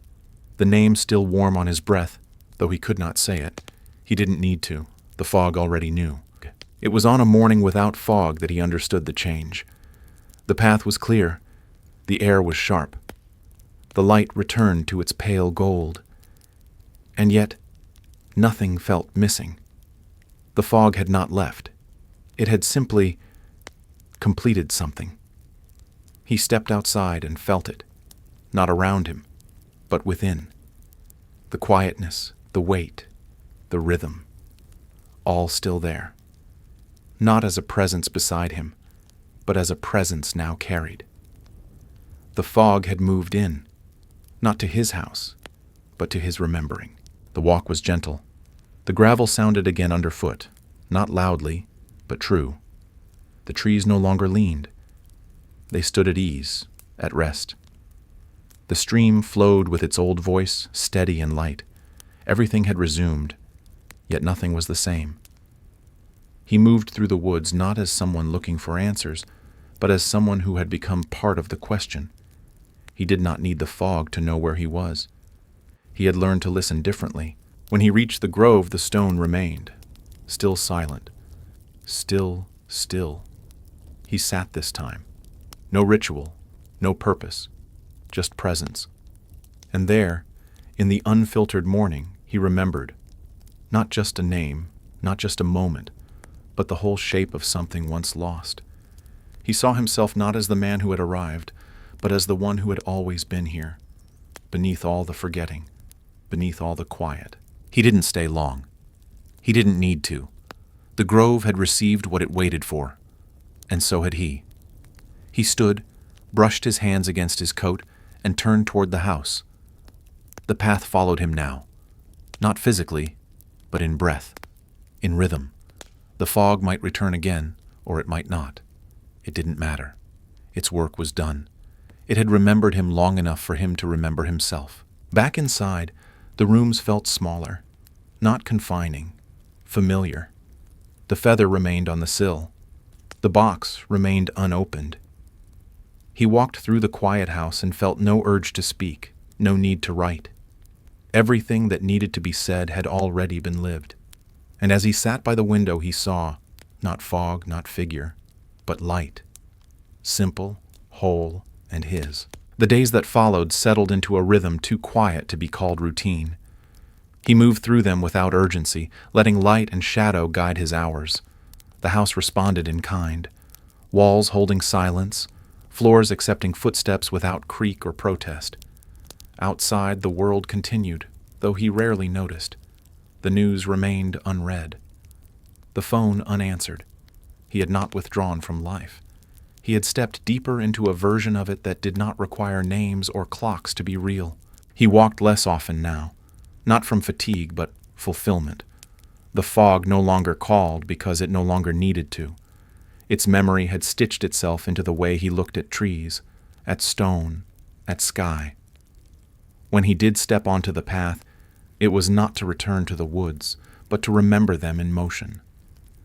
the name still warm on his breath, though he could not say it. He didn't need to. The fog already knew. It was on a morning without fog that he understood the change. The path was clear. The air was sharp. The light returned to its pale gold. And yet, nothing felt missing. The fog had not left. It had simply completed something. He stepped outside and felt it, not around him, but within. The quietness, the weight, the rhythm, all still there. Not as a presence beside him, but as a presence now carried. The fog had moved in, not to his house, but to his remembering. The walk was gentle. The gravel sounded again underfoot, not loudly, but true. The trees no longer leaned. They stood at ease, at rest. The stream flowed with its old voice, steady and light. Everything had resumed, yet nothing was the same. He moved through the woods not as someone looking for answers, but as someone who had become part of the question. He did not need the fog to know where he was. He had learned to listen differently. When he reached the grove, the stone remained, still silent. Still. He sat this time. No ritual, no purpose, just presence. And there, in the unfiltered morning, he remembered, not just a name, not just a moment, but the whole shape of something once lost. He saw himself not as the man who had arrived, but as the one who had always been here, beneath all the forgetting, beneath all the quiet. He didn't stay long. He didn't need to. The grove had received what it waited for, and so had he. He stood, brushed his hands against his coat, and turned toward the house. The path followed him now, not physically, but in breath, in rhythm. The fog might return again, or it might not. It didn't matter. Its work was done. It had remembered him long enough for him to remember himself. Back inside, the rooms felt smaller, not confining, familiar. The feather remained on the sill. The box remained unopened. He walked through the quiet house and felt no urge to speak, no need to write. Everything that needed to be said had already been lived. And as he sat by the window, he saw, not fog, not figure, but light, simple, whole, and his. The days that followed settled into a rhythm too quiet to be called routine. He moved through them without urgency, letting light and shadow guide his hours. The house responded in kind. Walls holding silence, floors accepting footsteps without creak or protest. Outside, the world continued, though he rarely noticed. The news remained unread. The phone unanswered. He had not withdrawn from life. He had stepped deeper into a version of it that did not require names or clocks to be real. He walked less often now, not from fatigue, but fulfillment. The fog no longer called because it no longer needed to. Its memory had stitched itself into the way he looked at trees, at stone, at sky. When he did step onto the path, it was not to return to the woods, but to remember them in motion.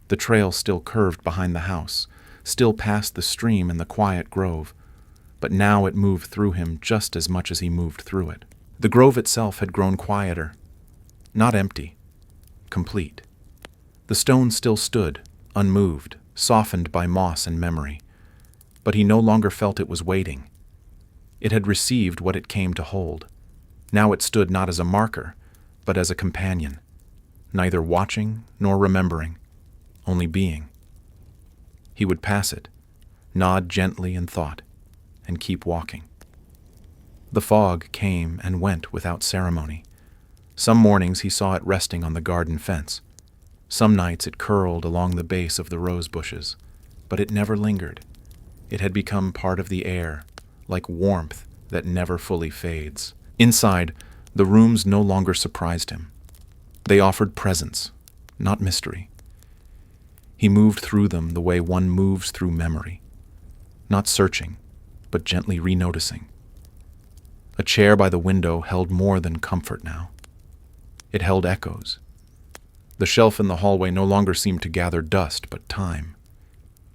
The trail still curved behind the house, still past the stream and the quiet grove, but now it moved through him just as much as he moved through it. The grove itself had grown quieter, not empty, complete. The stone still stood, unmoved, softened by moss and memory, but he no longer felt it was waiting. It had received what it came to hold. Now it stood not as a marker, but as a companion, neither watching nor remembering, only being. He would pass it, nod gently in thought, and keep walking. The fog came and went without ceremony. Some mornings he saw it resting on the garden fence. Some nights it curled along the base of the rose bushes, but it never lingered. It had become part of the air, like warmth that never fully fades. Inside, the rooms no longer surprised him. They offered presence, not mystery. He moved through them the way one moves through memory, not searching, but gently re-noticing. A chair by the window held more than comfort now. It held echoes. The shelf in the hallway no longer seemed to gather dust, but time.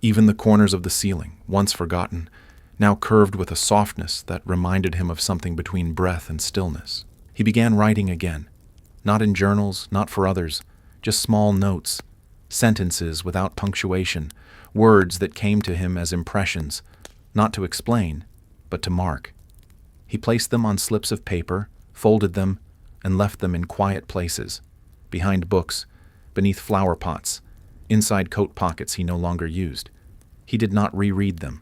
Even the corners of the ceiling, once forgotten, now curved with a softness that reminded him of something between breath and stillness. He began writing again, not in journals, not for others, just small notes, sentences without punctuation, words that came to him as impressions, not to explain, but to mark. He placed them on slips of paper, folded them, and left them in quiet places, behind books, beneath flower pots, inside coat pockets he no longer used. He did not reread them.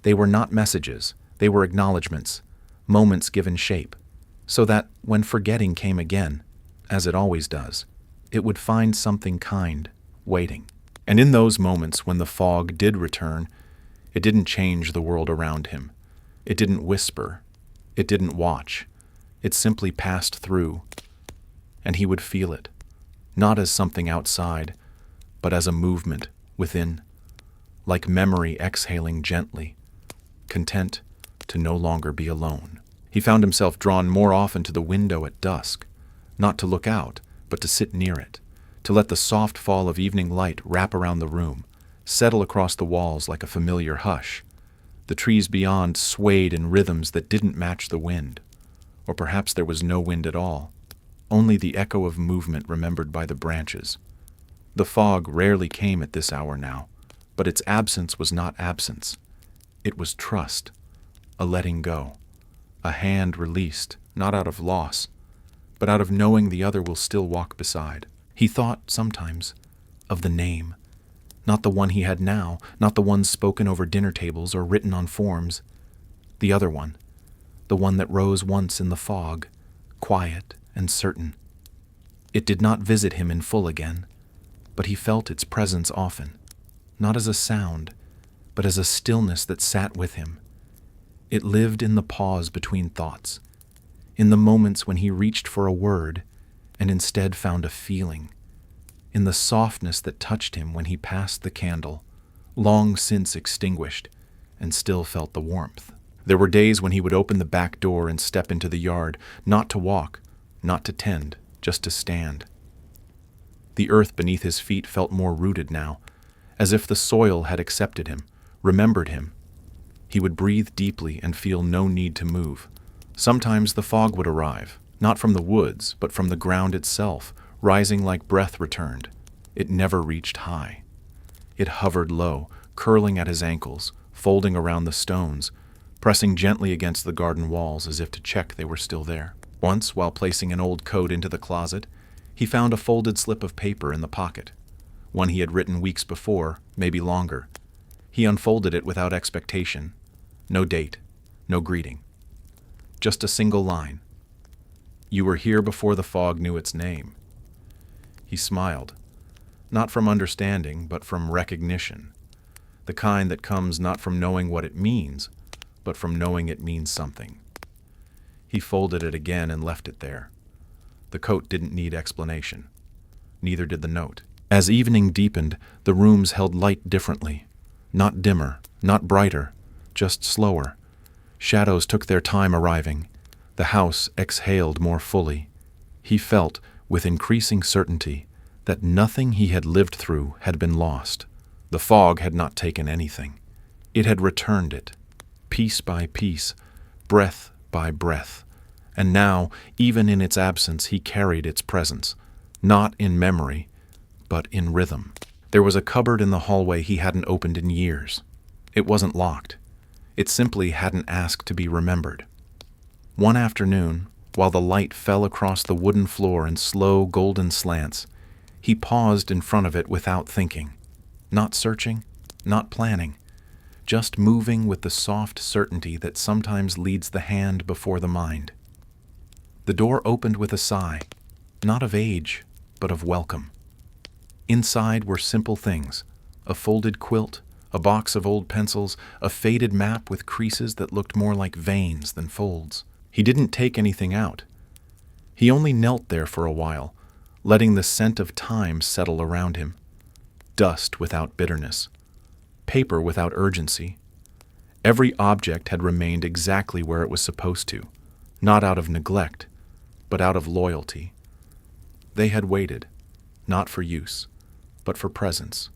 They were not messages, they were acknowledgments, moments given shape, so that when forgetting came again, as it always does, it would find something kind, waiting. And in those moments when the fog did return, it didn't change the world around him. It didn't whisper. It didn't watch. It simply passed through, and he would feel it, not as something outside, but as a movement within, like memory exhaling gently, content to no longer be alone. He found himself drawn more often to the window at dusk, not to look out, but to sit near it, to let the soft fall of evening light wrap around the room, settle across the walls like a familiar hush. The trees beyond swayed in rhythms that didn't match the wind, or perhaps there was no wind at all, only the echo of movement remembered by the branches. The fog rarely came at this hour now, but its absence was not absence. It was trust, a letting go, a hand released, not out of loss, but out of knowing the other will still walk beside. He thought, sometimes, of the name, not the one he had now, not the one spoken over dinner tables or written on forms. The other one, the one that rose once in the fog, quiet and certain. It did not visit him in full again, but he felt its presence often, not as a sound, but as a stillness that sat with him. It lived in the pause between thoughts, in the moments when he reached for a word and instead found a feeling, in the softness that touched him when he passed the candle, long since extinguished, and still felt the warmth. There were days when he would open the back door and step into the yard, not to walk, not to tend, just to stand. The earth beneath his feet felt more rooted now, as if the soil had accepted him, remembered him. He would breathe deeply and feel no need to move. Sometimes the fog would arrive, not from the woods, but from the ground itself, rising like breath returned. It never reached high. It hovered low, curling at his ankles, folding around the stones, pressing gently against the garden walls as if to check they were still there. Once, while placing an old coat into the closet, he found a folded slip of paper in the pocket, one he had written weeks before, maybe longer. He unfolded it without expectation. No date, no greeting. Just a single line. "You were here before the fog knew its name." He smiled, not from understanding, but from recognition, the kind that comes not from knowing what it means, but from knowing it means something. He folded it again and left it there. The coat didn't need explanation. Neither did the note. As evening deepened, the rooms held light differently. Not dimmer, not brighter, just slower. Shadows took their time arriving. The house exhaled more fully. He felt, with increasing certainty, that nothing he had lived through had been lost. The fog had not taken anything. It had returned it, piece by piece, breath by breath. And now, even in its absence, he carried its presence, not in memory, but in rhythm. There was a cupboard in the hallway he hadn't opened in years. It wasn't locked. It simply hadn't asked to be remembered. One afternoon, while the light fell across the wooden floor in slow golden slants, he paused in front of it without thinking, not searching, not planning, just moving with the soft certainty that sometimes leads the hand before the mind. The door opened with a sigh, not of age, but of welcome. Inside were simple things: a folded quilt, a box of old pencils, a faded map with creases that looked more like veins than folds. He didn't take anything out. He only knelt there for a while, letting the scent of time settle around him. Dust without bitterness. Paper without urgency. Every object had remained exactly where it was supposed to, not out of neglect, but out of loyalty. They had waited, not for use, but for presence.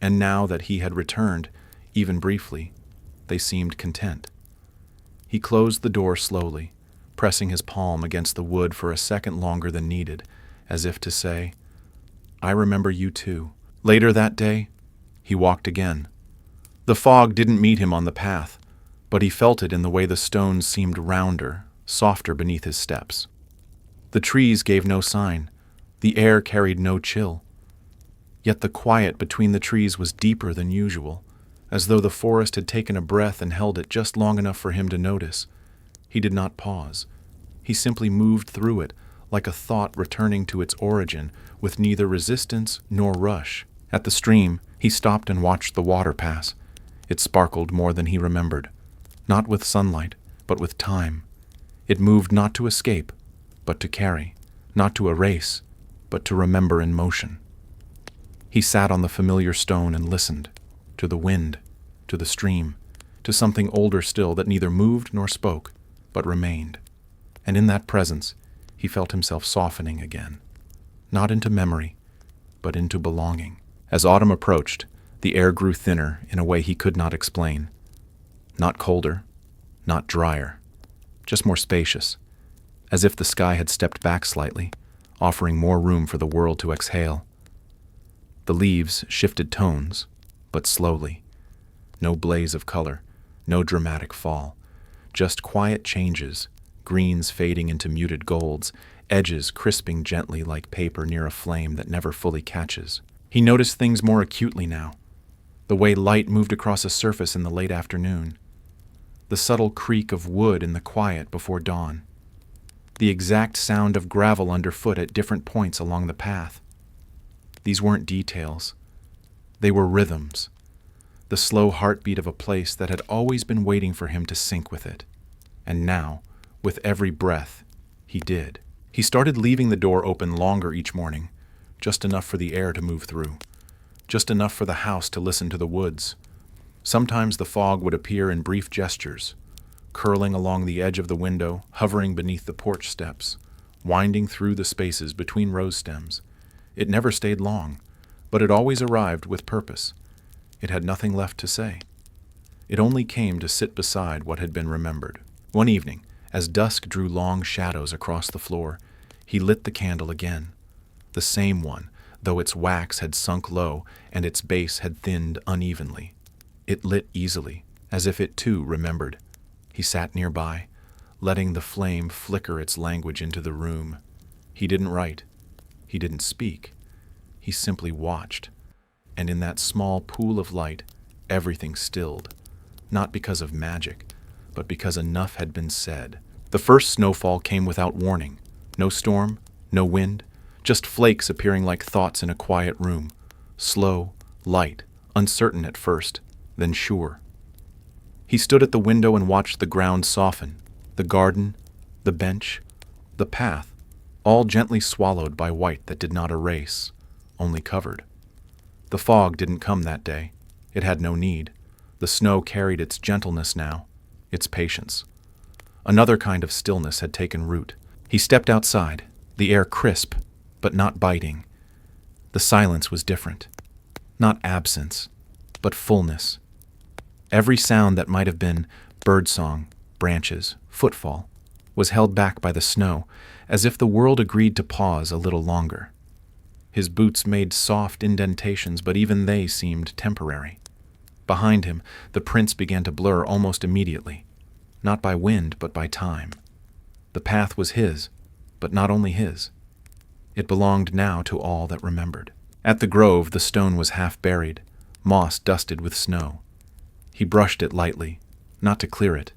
And now that he had returned, even briefly, they seemed content. He closed the door slowly, pressing his palm against the wood for a second longer than needed, as if to say, "I remember you too." Later that day, he walked again. The fog didn't meet him on the path, but he felt it in the way the stones seemed rounder, softer beneath his steps. The trees gave no sign. The air carried no chill. Yet the quiet between the trees was deeper than usual, as though the forest had taken a breath and held it just long enough for him to notice. He did not pause. He simply moved through it, like a thought returning to its origin, with neither resistance nor rush. At the stream, he stopped and watched the water pass. It sparkled more than he remembered, not with sunlight, but with time. It moved not to escape, but to carry, not to erase, but to remember in motion. He sat on the familiar stone and listened, to the wind, to the stream, to something older still that neither moved nor spoke, but remained. And in that presence, he felt himself softening again, not into memory, but into belonging. As autumn approached, the air grew thinner in a way he could not explain. Not colder, not drier, just more spacious, as if the sky had stepped back slightly, offering more room for the world to exhale. The leaves shifted tones, but slowly. No blaze of color, no dramatic fall, just quiet changes, greens fading into muted golds, edges crisping gently like paper near a flame that never fully catches. He noticed things more acutely now. The way light moved across a surface in the late afternoon. The subtle creak of wood in the quiet before dawn. The exact sound of gravel underfoot at different points along the path. These weren't details. They were rhythms. The slow heartbeat of a place that had always been waiting for him to sync with it. And now, with every breath, he did. He started leaving the door open longer each morning, just enough for the air to move through, just enough for the house to listen to the woods. Sometimes the fog would appear in brief gestures, curling along the edge of the window, hovering beneath the porch steps, winding through the spaces between rose stems. It never stayed long, but it always arrived with purpose. It had nothing left to say. It only came to sit beside what had been remembered. One evening, as dusk drew long shadows across the floor, he lit the candle again. The same one, though its wax had sunk low and its base had thinned unevenly. It lit easily, as if it too remembered. He sat nearby, letting the flame flicker its language into the room. He didn't write. He didn't speak. He simply watched. And in that small pool of light, everything stilled. Not because of magic, but because enough had been said. The first snowfall came without warning. No storm, no wind, just flakes appearing like thoughts in a quiet room. Slow, light, uncertain at first, then sure. He stood at the window and watched the ground soften. The garden, the bench, the path, all gently swallowed by white that did not erase, only covered. The fog didn't come that day. It had no need. The snow carried its gentleness now, its patience. Another kind of stillness had taken root. He stepped outside, the air crisp, but not biting. The silence was different. Not absence, but fullness. Every sound that might have been birdsong, branches, footfall, was held back by the snow, as if the world agreed to pause a little longer. His boots made soft indentations, but even they seemed temporary. Behind him, the prints began to blur almost immediately, not by wind, but by time. The path was his, but not only his. It belonged now to all that remembered. At the grove, the stone was half buried, moss dusted with snow. He brushed it lightly, not to clear it,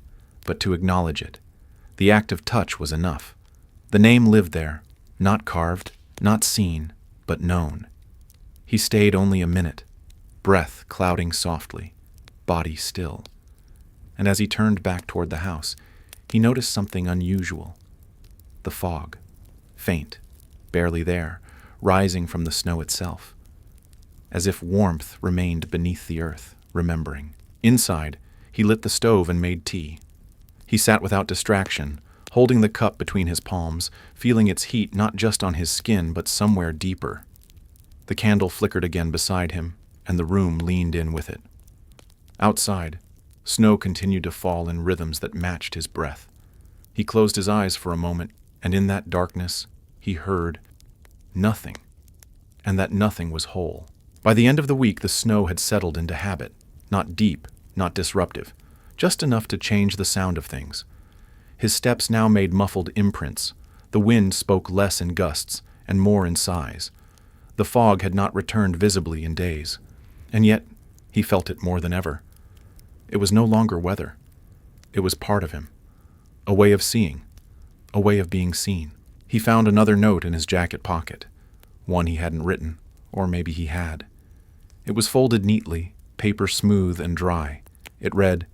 but to acknowledge it. The act of touch was enough. The name lived there, not carved, not seen, but known. He stayed only a minute, breath clouding softly, body still. And as he turned back toward the house, he noticed something unusual. The fog, faint, barely there, rising from the snow itself. As if warmth remained beneath the earth, remembering. Inside, he lit the stove and made tea. He sat without distraction, holding the cup between his palms, feeling its heat not just on his skin, but somewhere deeper. The candle flickered again beside him, and the room leaned in with it. Outside, snow continued to fall in rhythms that matched his breath. He closed his eyes for a moment, and in that darkness, he heard nothing, and that nothing was whole. By the end of the week, the snow had settled into habit, not deep, not disruptive, just enough to change the sound of things. His steps now made muffled imprints. The wind spoke less in gusts and more in sighs. The fog had not returned visibly in days, and yet he felt it more than ever. It was no longer weather. It was part of him, a way of seeing, a way of being seen. He found another note in his jacket pocket, one he hadn't written, or maybe he had. It was folded neatly, paper smooth and dry. It read,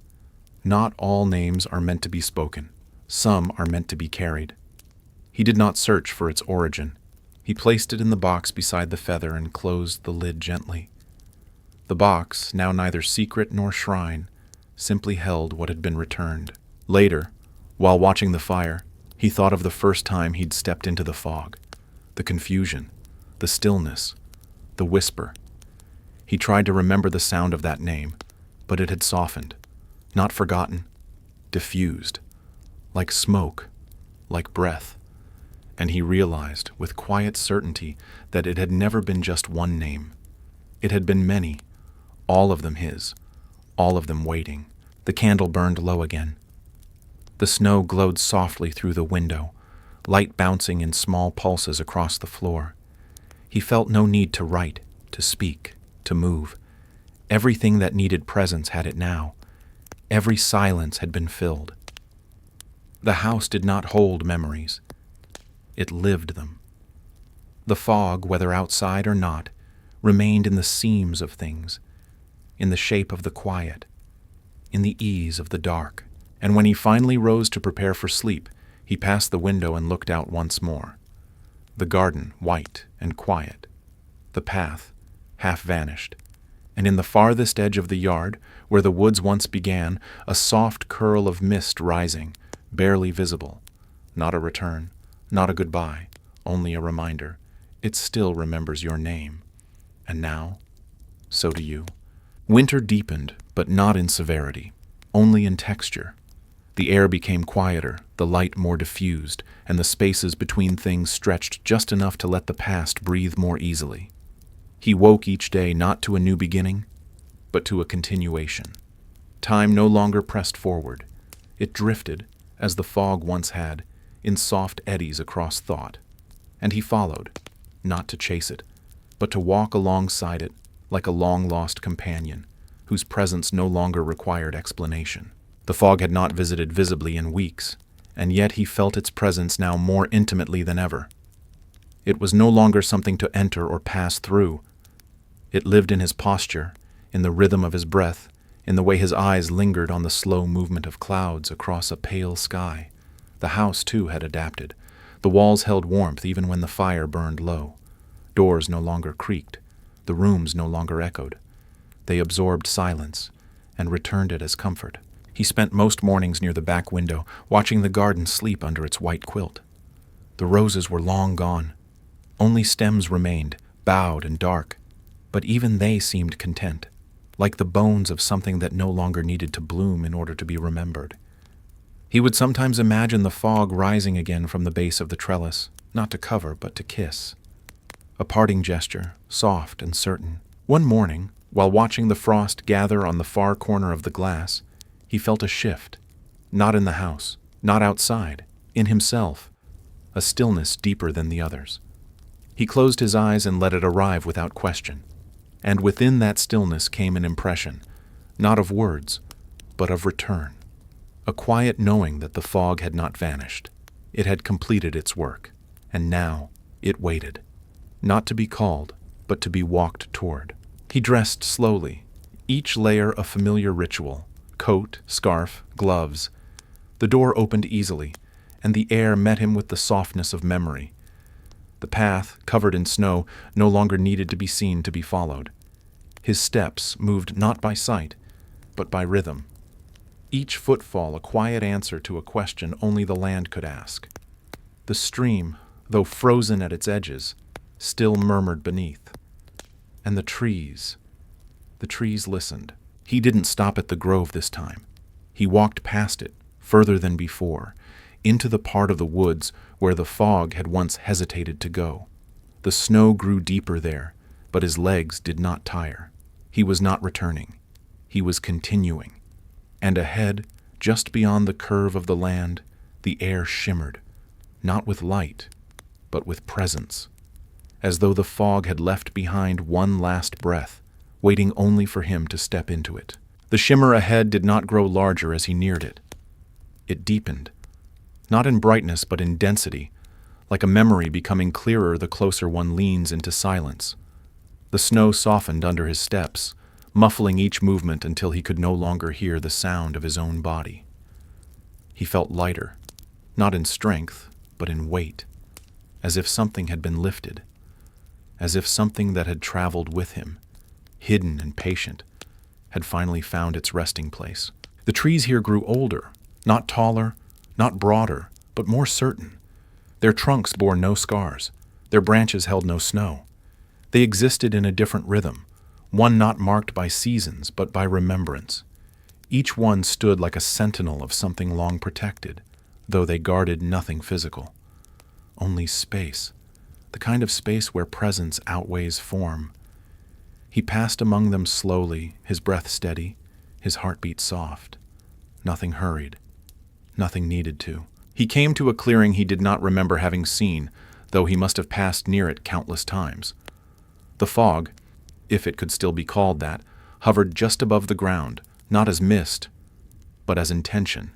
"Not all names are meant to be spoken. Some are meant to be carried." He did not search for its origin. He placed it in the box beside the feather and closed the lid gently. The box, now neither secret nor shrine, simply held what had been returned. Later, while watching the fire, he thought of the first time he'd stepped into the fog, the confusion, the stillness, the whisper. He tried to remember the sound of that name, but it had softened, not forgotten, diffused, like smoke, like breath. And he realized with quiet certainty that it had never been just one name. It had been many, all of them his, all of them waiting. The candle burned low again. The snow glowed softly through the window, light bouncing in small pulses across the floor. He felt no need to write, to speak, to move. Everything that needed presence had it now. Every silence had been filled. The house did not hold memories. It lived them. The fog, whether outside or not, remained in the seams of things, in the shape of the quiet, in the ease of the dark. And when he finally rose to prepare for sleep, he passed the window and looked out once more. The garden, white and quiet. The path, half vanished. And in the farthest edge of the yard, where the woods once began, a soft curl of mist rising, barely visible. Not a return, not a goodbye, only a reminder. It still remembers your name. And now, so do you. Winter deepened, but not in severity, only in texture. The air became quieter, the light more diffused, and the spaces between things stretched just enough to let the past breathe more easily. He woke each day not to a new beginning, but to a continuation. Time no longer pressed forward. It drifted, as the fog once had, in soft eddies across thought. And he followed, not to chase it, but to walk alongside it like a long-lost companion, whose presence no longer required explanation. The fog had not visited visibly in weeks, and yet he felt its presence now more intimately than ever. It was no longer something to enter or pass through. It lived in his posture, in the rhythm of his breath, in the way his eyes lingered on the slow movement of clouds across a pale sky. The house, too, had adapted. The walls held warmth even when the fire burned low. Doors no longer creaked. The rooms no longer echoed. They absorbed silence and returned it as comfort. He spent most mornings near the back window, watching the garden sleep under its white quilt. The roses were long gone. Only stems remained, bowed and dark, but even they seemed content, like the bones of something that no longer needed to bloom in order to be remembered. He would sometimes imagine the fog rising again from the base of the trellis, not to cover, but to kiss. A parting gesture, soft and certain. One morning, while watching the frost gather on the far corner of the glass, he felt a shift, not in the house, not outside, in himself, a stillness deeper than the others. He closed his eyes and let it arrive without question. And within that stillness came an impression, not of words, but of return. A quiet knowing that the fog had not vanished. It had completed its work, and now it waited, not to be called, but to be walked toward. He dressed slowly, each layer a familiar ritual, coat, scarf, gloves. The door opened easily, and the air met him with the softness of memory. The path, covered in snow, no longer needed to be seen to be followed. His steps moved not by sight, but by rhythm. Each footfall a quiet answer to a question only the land could ask. The stream, though frozen at its edges, still murmured beneath. And the trees listened. He didn't stop at the grove this time. He walked past it, further than before, into the part of the woods where the fog had once hesitated to go. The snow grew deeper there, but his legs did not tire. He was not returning. He was continuing. And ahead, just beyond the curve of the land, the air shimmered, not with light, but with presence, as though the fog had left behind one last breath, waiting only for him to step into it. The shimmer ahead did not grow larger as he neared it. It deepened, not in brightness but in density, like a memory becoming clearer the closer one leans into silence. The snow softened under his steps, muffling each movement until he could no longer hear the sound of his own body. He felt lighter, not in strength, but in weight, as if something had been lifted, as if something that had traveled with him, hidden and patient, had finally found its resting place. The trees here grew older, not taller, not broader, but more certain. Their trunks bore no scars. Their branches held no snow. They existed in a different rhythm, one not marked by seasons, but by remembrance. Each one stood like a sentinel of something long protected, though they guarded nothing physical. Only space, the kind of space where presence outweighs form. He passed among them slowly, his breath steady, his heartbeat soft. Nothing hurried. Nothing needed to. He came to a clearing he did not remember having seen, though he must have passed near it countless times. The fog, if it could still be called that, hovered just above the ground, not as mist, but as intention.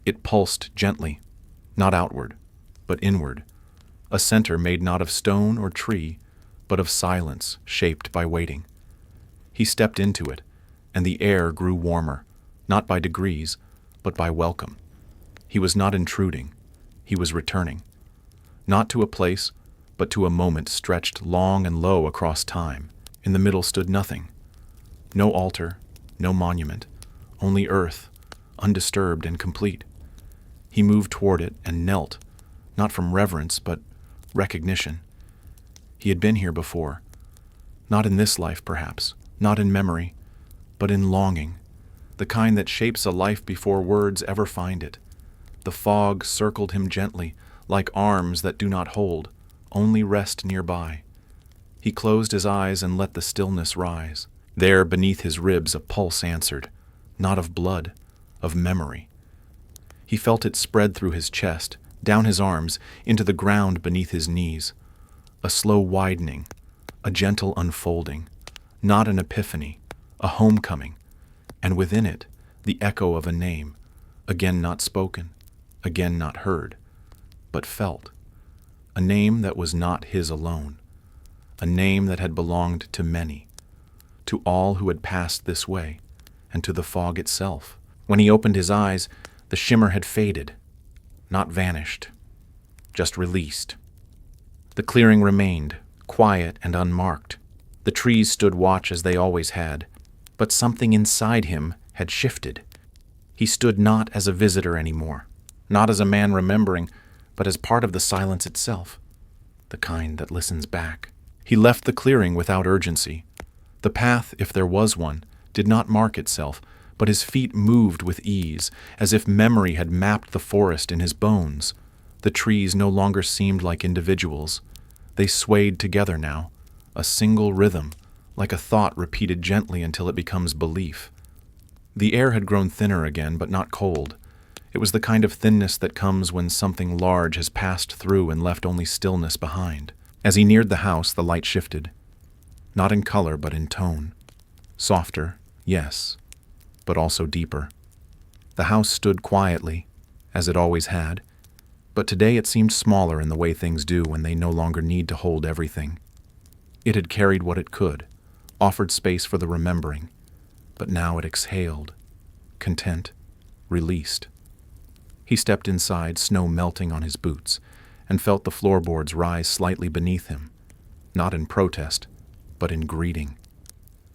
It pulsed gently, not outward, but inward, a center made not of stone or tree, but of silence shaped by waiting. He stepped into it, and the air grew warmer, not by degrees, but by welcome. He was not intruding, he was returning, not to a place, but to a moment stretched long and low across time. In the middle stood nothing. No altar, no monument, only earth, undisturbed and complete. He moved toward it and knelt, not from reverence, but recognition. He had been here before. Not in this life, perhaps, not in memory, but in longing, the kind that shapes a life before words ever find it. The fog circled him gently, like arms that do not hold, only rest nearby. He closed his eyes and let the stillness rise. There, beneath his ribs, a pulse answered, not of blood, of memory. He felt it spread through his chest, down his arms, into the ground beneath his knees. A slow widening, a gentle unfolding, not an epiphany, a homecoming, and within it, the echo of a name, again not spoken, again not heard, but felt. A name that was not his alone, a name that had belonged to many, to all who had passed this way, and to the fog itself. When he opened his eyes, the shimmer had faded, not vanished, just released. The clearing remained, quiet and unmarked. The trees stood watch as they always had, but something inside him had shifted. He stood not as a visitor anymore, not as a man remembering, but as part of the silence itself, the kind that listens back. He left the clearing without urgency. The path, if there was one, did not mark itself, but his feet moved with ease, as if memory had mapped the forest in his bones. The trees no longer seemed like individuals. They swayed together now, a single rhythm, like a thought repeated gently until it becomes belief. The air had grown thinner again, but not cold. It was the kind of thinness that comes when something large has passed through and left only stillness behind. As he neared the house, the light shifted. Not in color, but in tone. Softer, yes, but also deeper. The house stood quietly, as it always had, but today it seemed smaller in the way things do when they no longer need to hold everything. It had carried what it could, offered space for the remembering, but now it exhaled, content, released. He stepped inside, snow melting on his boots, and felt the floorboards rise slightly beneath him, not in protest, but in greeting.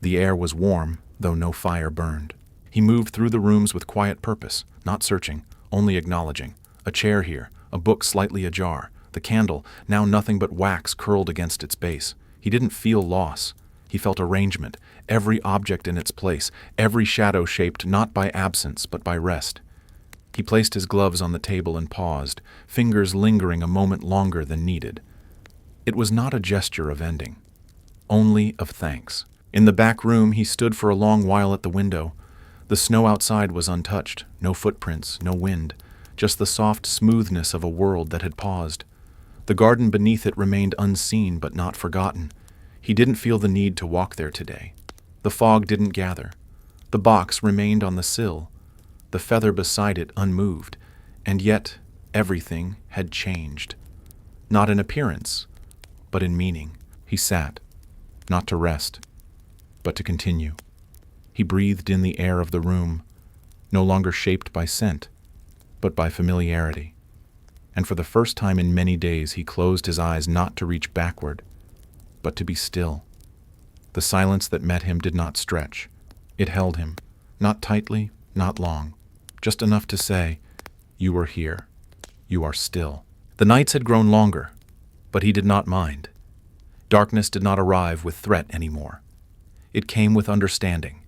The air was warm, though no fire burned. He moved through the rooms with quiet purpose, not searching, only acknowledging. A chair here, a book slightly ajar, the candle, now nothing but wax curled against its base. He didn't feel loss. He felt arrangement, every object in its place, every shadow shaped not by absence but by rest. He placed his gloves on the table and paused, fingers lingering a moment longer than needed. It was not a gesture of ending, only of thanks. In the back room, he stood for a long while at the window. The snow outside was untouched, no footprints, no wind, just the soft smoothness of a world that had paused. The garden beneath it remained unseen but not forgotten. He didn't feel the need to walk there today. The fog didn't gather. The box remained on the sill, the feather beside it unmoved, and yet everything had changed. Not in appearance, but in meaning. He sat, not to rest, but to continue. He breathed in the air of the room, no longer shaped by scent, but by familiarity. And for the first time in many days he closed his eyes not to reach backward, but to be still. The silence that met him did not stretch. It held him, not tightly, not long, just enough to say, "You are here. You are still." The nights had grown longer, but he did not mind. Darkness did not arrive with threat anymore. It came with understanding,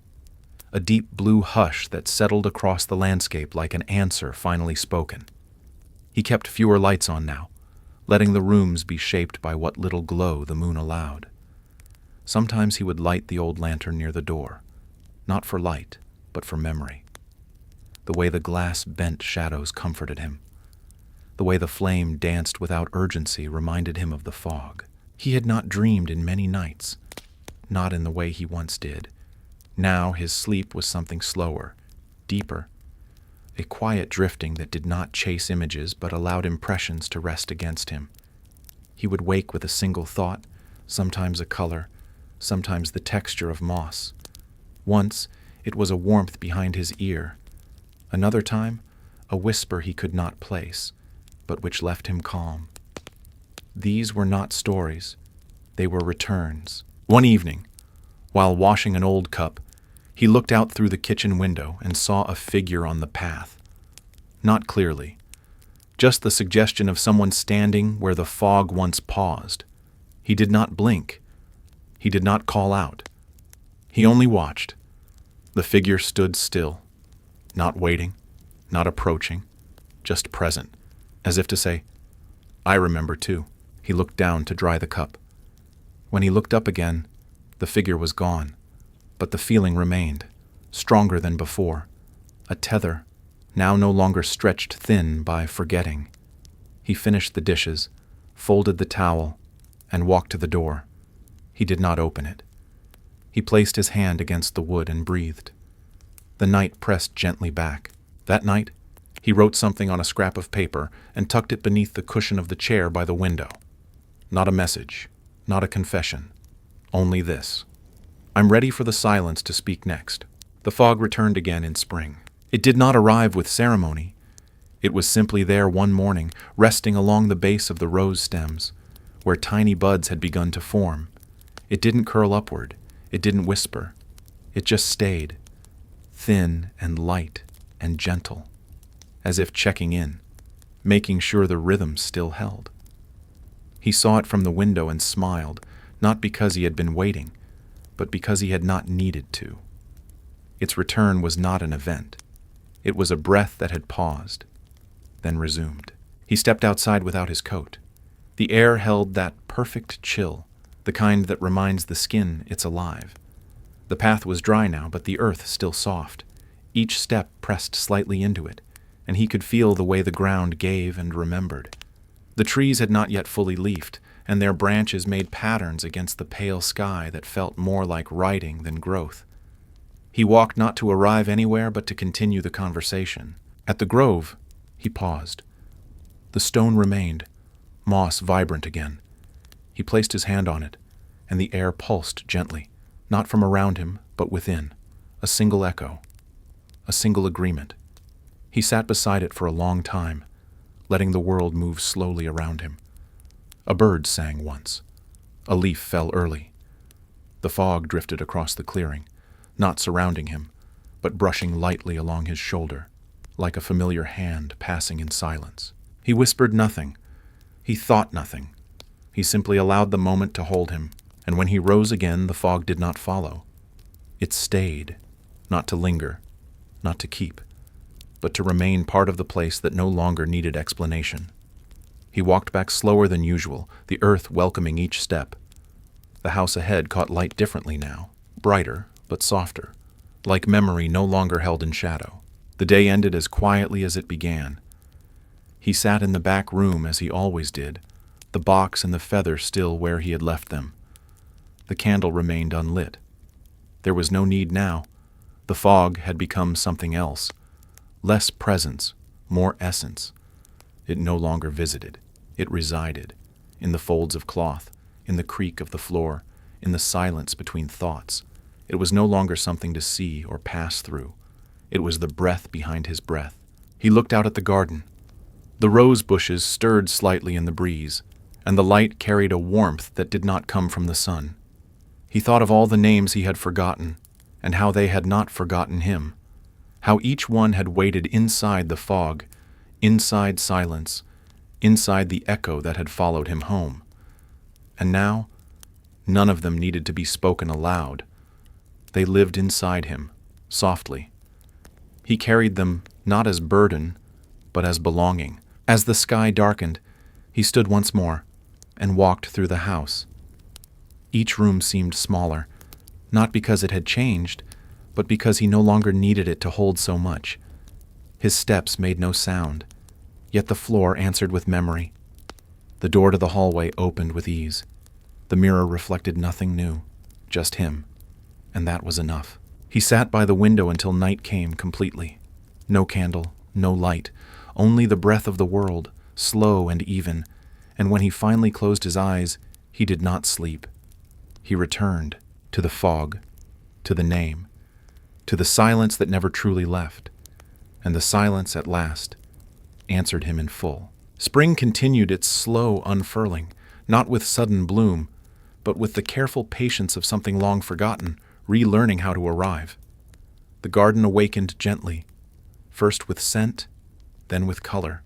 a deep blue hush that settled across the landscape like an answer finally spoken. He kept fewer lights on now, letting the rooms be shaped by what little glow the moon allowed. Sometimes he would light the old lantern near the door, not for light, but for memory. The way the glass bent shadows comforted him. The way the flame danced without urgency reminded him of the fog. He had not dreamed in many nights, not in the way he once did. Now his sleep was something slower, deeper, a quiet drifting that did not chase images but allowed impressions to rest against him. He would wake with a single thought, sometimes a color, sometimes the texture of moss. Once, it was a warmth behind his ear. Another time, a whisper he could not place, but which left him calm. These were not stories. They were returns. One evening, while washing an old cup, he looked out through the kitchen window and saw a figure on the path. Not clearly, just the suggestion of someone standing where the fog once paused. He did not blink. He did not call out. He only watched. The figure stood still, not waiting, not approaching, just present, as if to say, "I remember too." He looked down to dry the cup. When he looked up again, the figure was gone, but the feeling remained, stronger than before, a tether, now no longer stretched thin by forgetting. He finished the dishes, folded the towel, and walked to the door. He did not open it. He placed his hand against the wood and breathed. The night pressed gently back. That night, he wrote something on a scrap of paper and tucked it beneath the cushion of the chair by the window. Not a message, not a confession, only this: I'm ready for the silence to speak next. The fog returned again in spring. It did not arrive with ceremony. It was simply there one morning, resting along the base of the rose stems, where tiny buds had begun to form. It didn't curl upward. It didn't whisper. It just stayed, thin and light and gentle, as if checking in, making sure the rhythm still held. He saw it from the window and smiled, not because he had been waiting, but because he had not needed to. Its return was not an event. It was a breath that had paused, then resumed. He stepped outside without his coat. The air held that perfect chill, the kind that reminds the skin it's alive. The path was dry now, but the earth still soft. Each step pressed slightly into it, and he could feel the way the ground gave and remembered. The trees had not yet fully leafed, and their branches made patterns against the pale sky that felt more like writing than growth. He walked not to arrive anywhere, but to continue the conversation. At the grove, he paused. The stone remained, moss vibrant again. He placed his hand on it, and the air pulsed gently, not from around him, but within, a single echo, a single agreement. He sat beside it for a long time, letting the world move slowly around him. A bird sang once. A leaf fell early. The fog drifted across the clearing, not surrounding him, but brushing lightly along his shoulder, like a familiar hand passing in silence. He whispered nothing. He thought nothing. He simply allowed the moment to hold him, and when he rose again, the fog did not follow. It stayed, not to linger, not to keep, but to remain part of the place that no longer needed explanation. He walked back slower than usual, the earth welcoming each step. The house ahead caught light differently now, brighter but softer, like memory no longer held in shadow. The day ended as quietly as it began. He sat in the back room as he always did, the box and the feather still where he had left them. The candle remained unlit. There was no need now. The fog had become something else. Less presence, more essence. It no longer visited. It resided, in the folds of cloth, in the creak of the floor, in the silence between thoughts. It was no longer something to see or pass through. It was the breath behind his breath. He looked out at the garden. The rose bushes stirred slightly in the breeze, and the light carried a warmth that did not come from the sun. He thought of all the names he had forgotten, and how they had not forgotten him, how each one had waited inside the fog, inside silence, inside the echo that had followed him home. And now, none of them needed to be spoken aloud. They lived inside him, softly. He carried them not as burden, but as belonging. As the sky darkened, he stood once more and walked through the house. Each room seemed smaller, not because it had changed, but because he no longer needed it to hold so much. His steps made no sound, yet the floor answered with memory. The door to the hallway opened with ease. The mirror reflected nothing new, just him, and that was enough. He sat by the window until night came completely. No candle, no light, only the breath of the world, slow and even, and when he finally closed his eyes, he did not sleep. He returned to the fog, to the name, to the silence that never truly left, and the silence at last answered him in full. Spring continued its slow unfurling, not with sudden bloom, but with the careful patience of something long forgotten, relearning how to arrive. The garden awakened gently, first with scent, then with color.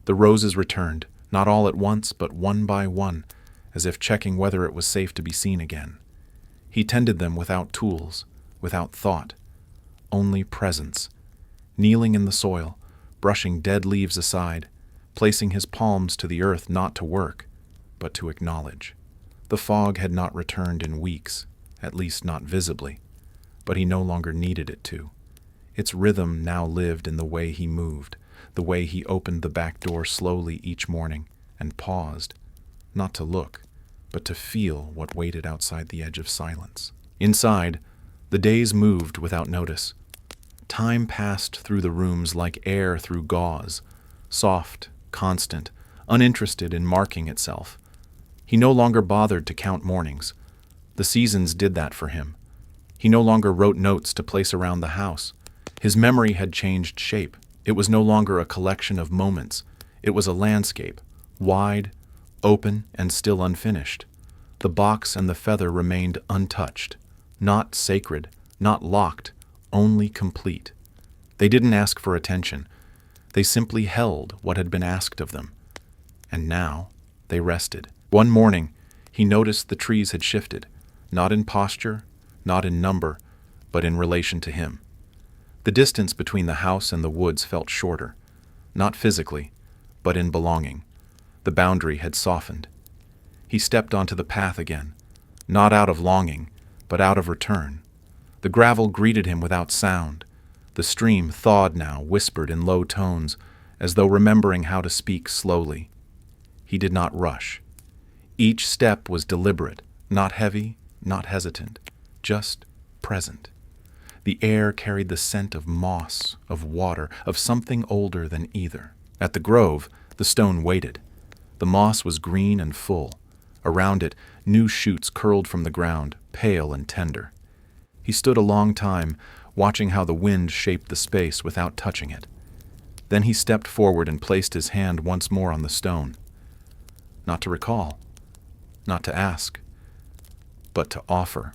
The roses returned, not all at once, but one by one, as if checking whether it was safe to be seen again. He tended them without tools, without thought, only presence, kneeling in the soil, brushing dead leaves aside, placing his palms to the earth not to work, but to acknowledge. The fog had not returned in weeks, at least not visibly, but he no longer needed it to. Its rhythm now lived in the way he moved, the way he opened the back door slowly each morning and paused, not to look, but to feel what waited outside the edge of silence. Inside, the days moved without notice. Time passed through the rooms like air through gauze, soft, constant, uninterested in marking itself. He no longer bothered to count mornings. The seasons did that for him. He no longer wrote notes to place around the house. His memory had changed shape. It was no longer a collection of moments. It was a landscape, wide, open, and still unfinished. The box and the feather remained untouched, not sacred, not locked, only complete. They didn't ask for attention. They simply held what had been asked of them. And now they rested. One morning, he noticed the trees had shifted, not in posture, not in number, but in relation to him. The distance between the house and the woods felt shorter, not physically, but in belonging. The boundary had softened. He stepped onto the path again, not out of longing, but out of return. The gravel greeted him without sound. The stream, thawed now, whispered in low tones, as though remembering how to speak slowly. He did not rush. Each step was deliberate, not heavy, not hesitant, just present. The air carried the scent of moss, of water, of something older than either. At the grove, the stone waited. The moss was green and full. Around it, new shoots curled from the ground, pale and tender. He stood a long time, watching how the wind shaped the space without touching it. Then he stepped forward and placed his hand once more on the stone. Not to recall, not to ask, but to offer.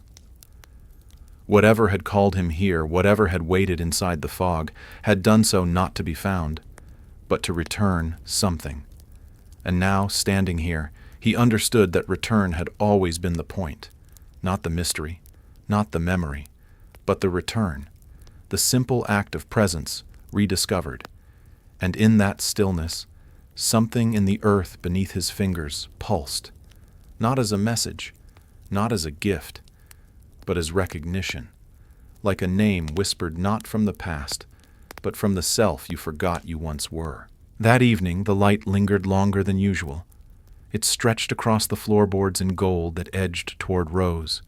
Whatever had called him here, whatever had waited inside the fog, had done so not to be found, but to return something. And now, standing here, he understood that return had always been the point, not the mystery, not the memory, but the return, the simple act of presence rediscovered. And in that stillness, something in the earth beneath his fingers pulsed, not as a message, not as a gift, but as recognition, like a name whispered not from the past, but from the self you forgot you once were. That evening, the light lingered longer than usual. It stretched across the floorboards in gold that edged toward rose,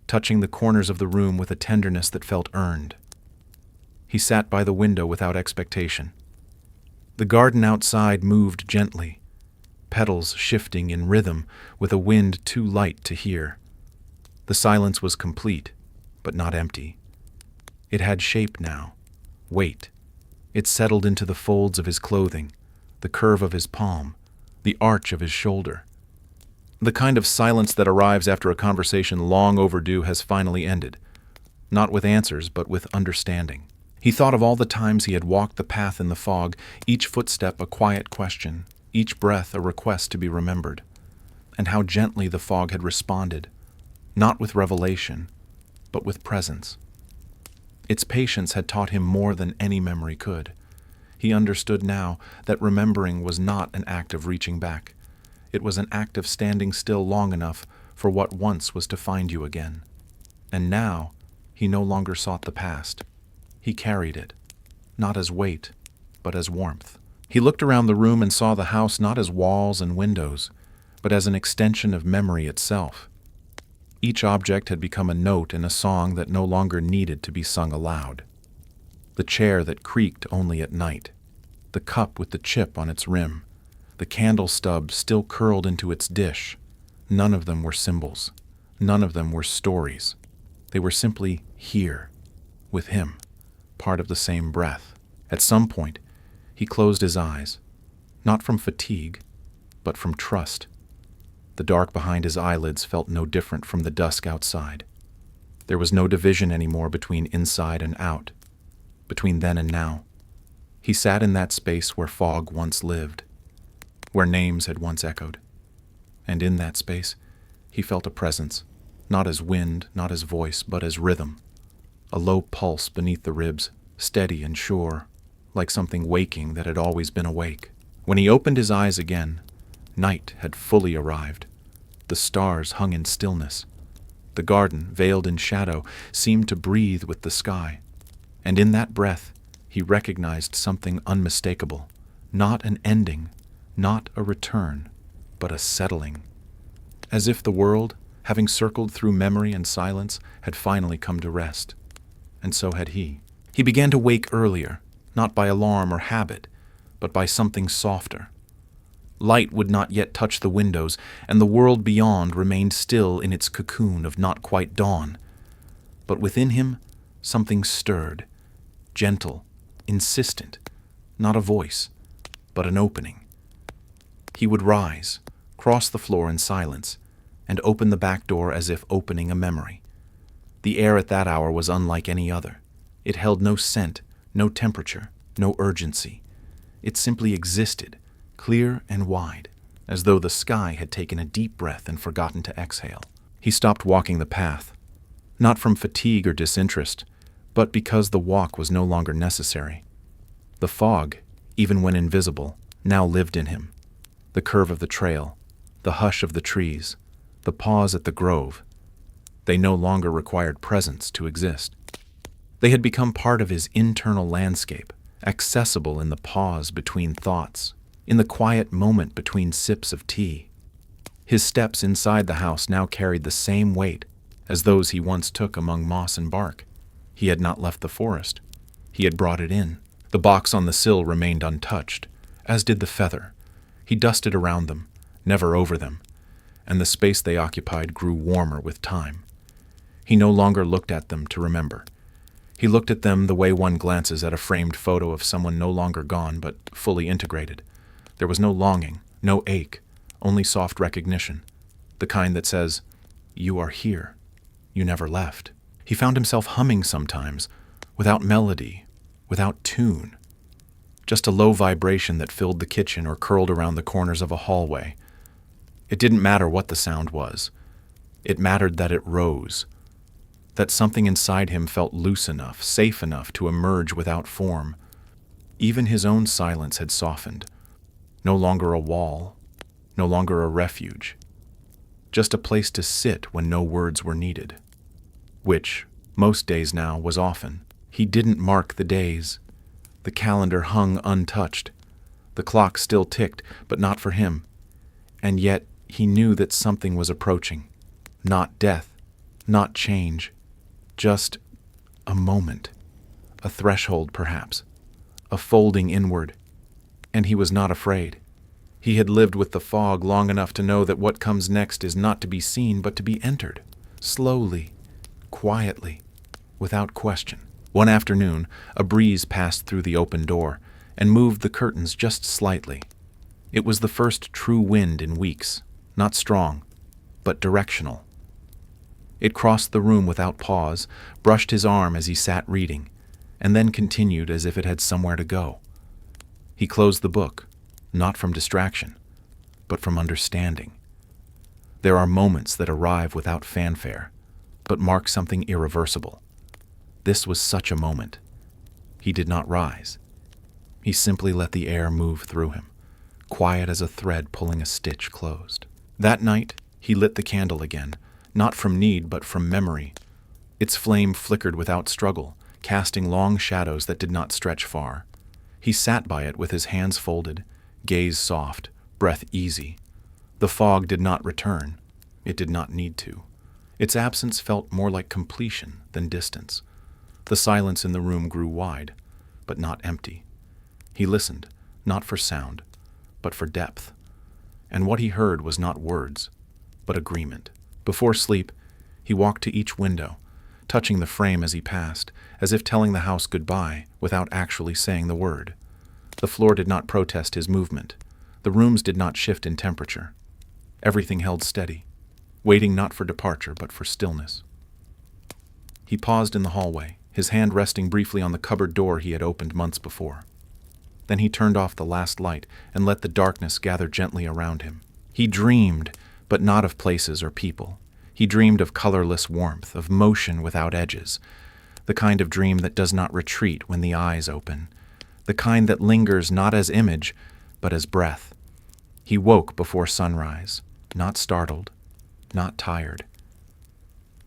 touching the corners of the room with a tenderness that felt earned. He sat by the window without expectation. The garden outside moved gently, petals shifting in rhythm with a wind too light to hear. The silence was complete, but not empty. It had shape now, weight. It settled into the folds of his clothing, the curve of his palm, the arch of his shoulder. The kind of silence that arrives after a conversation long overdue has finally ended, not with answers, but with understanding. He thought of all the times he had walked the path in the fog, each footstep a quiet question, each breath a request to be remembered, and how gently the fog had responded, not with revelation, but with presence. Its patience had taught him more than any memory could. He understood now that remembering was not an act of reaching back. It was an act of standing still long enough for what once was to find you again. And now, he no longer sought the past. He carried it, not as weight, but as warmth. He looked around the room and saw the house not as walls and windows, but as an extension of memory itself. Each object had become a note in a song that no longer needed to be sung aloud. The chair that creaked only at night, the cup with the chip on its rim, the candle stub still curled into its dish. None of them were symbols. None of them were stories. They were simply here, with him, part of the same breath. At some point, he closed his eyes, not from fatigue, but from trust. The dark behind his eyelids felt no different from the dusk outside. There was no division anymore between inside and out, between then and now. He sat in that space where fog once lived, where names had once echoed. And in that space, he felt a presence, not as wind, not as voice, but as rhythm. A low pulse beneath the ribs, steady and sure, like something waking that had always been awake. When he opened his eyes again, night had fully arrived. The stars hung in stillness. The garden, veiled in shadow, seemed to breathe with the sky. And in that breath, he recognized something unmistakable. Not an ending, not a return, but a settling. As if the world, having circled through memory and silence, had finally come to rest. And so had he. He began to wake earlier, not by alarm or habit, but by something softer. Light would not yet touch the windows, and the world beyond remained still in its cocoon of not quite dawn. But within him, something stirred, gentle, insistent, not a voice, but an opening. He would rise, cross the floor in silence, and open the back door as if opening a memory. The air at that hour was unlike any other. It held no scent, no temperature, no urgency. It simply existed, clear and wide, as though the sky had taken a deep breath and forgotten to exhale. He stopped walking the path, not from fatigue or disinterest, but because the walk was no longer necessary. The fog, even when invisible, now lived in him. The curve of the trail, the hush of the trees, the pause at the grove. They no longer required presence to exist. They had become part of his internal landscape, accessible in the pause between thoughts, in the quiet moment between sips of tea. His steps inside the house now carried the same weight as those he once took among moss and bark. He had not left the forest. He had brought it in. The box on the sill remained untouched, as did the feather. He dusted around them, never over them, and the space they occupied grew warmer with time. He no longer looked at them to remember. He looked at them the way one glances at a framed photo of someone no longer gone but fully integrated. There was no longing, no ache, only soft recognition, the kind that says, "You are here. You never left." He found himself humming sometimes, without melody, without tune. Just a low vibration that filled the kitchen or curled around the corners of a hallway. It didn't matter what the sound was. It mattered that it rose, that something inside him felt loose enough, safe enough to emerge without form. Even his own silence had softened. No longer a wall, no longer a refuge. Just a place to sit when no words were needed. Which, most days now, was often. He didn't mark the days. The calendar hung untouched. The clock still ticked, but not for him. And yet he knew that something was approaching. Not death, not change. Just a moment. A threshold, perhaps. A folding inward. And he was not afraid. He had lived with the fog long enough to know that what comes next is not to be seen, but to be entered. Slowly, quietly, without question. One afternoon, a breeze passed through the open door and moved the curtains just slightly. It was the first true wind in weeks, not strong, but directional. It crossed the room without pause, brushed his arm as he sat reading, and then continued as if it had somewhere to go. He closed the book, not from distraction, but from understanding. There are moments that arrive without fanfare, but mark something irreversible. This was such a moment. He did not rise. He simply let the air move through him, quiet as a thread pulling a stitch closed. That night, he lit the candle again, not from need but from memory. Its flame flickered without struggle, casting long shadows that did not stretch far. He sat by it with his hands folded, gaze soft, breath easy. The fog did not return. It did not need to. Its absence felt more like completion than distance. The silence in the room grew wide, but not empty. He listened, not for sound, but for depth. And what he heard was not words, but agreement. Before sleep, he walked to each window, touching the frame as he passed, as if telling the house goodbye without actually saying the word. The floor did not protest his movement. The rooms did not shift in temperature. Everything held steady, waiting not for departure but for stillness. He paused in the hallway, his hand resting briefly on the cupboard door he had opened months before. Then he turned off the last light and let the darkness gather gently around him. He dreamed, but not of places or people. He dreamed of colorless warmth, of motion without edges, the kind of dream that does not retreat when the eyes open, the kind that lingers not as image, but as breath. He woke before sunrise, not startled, not tired.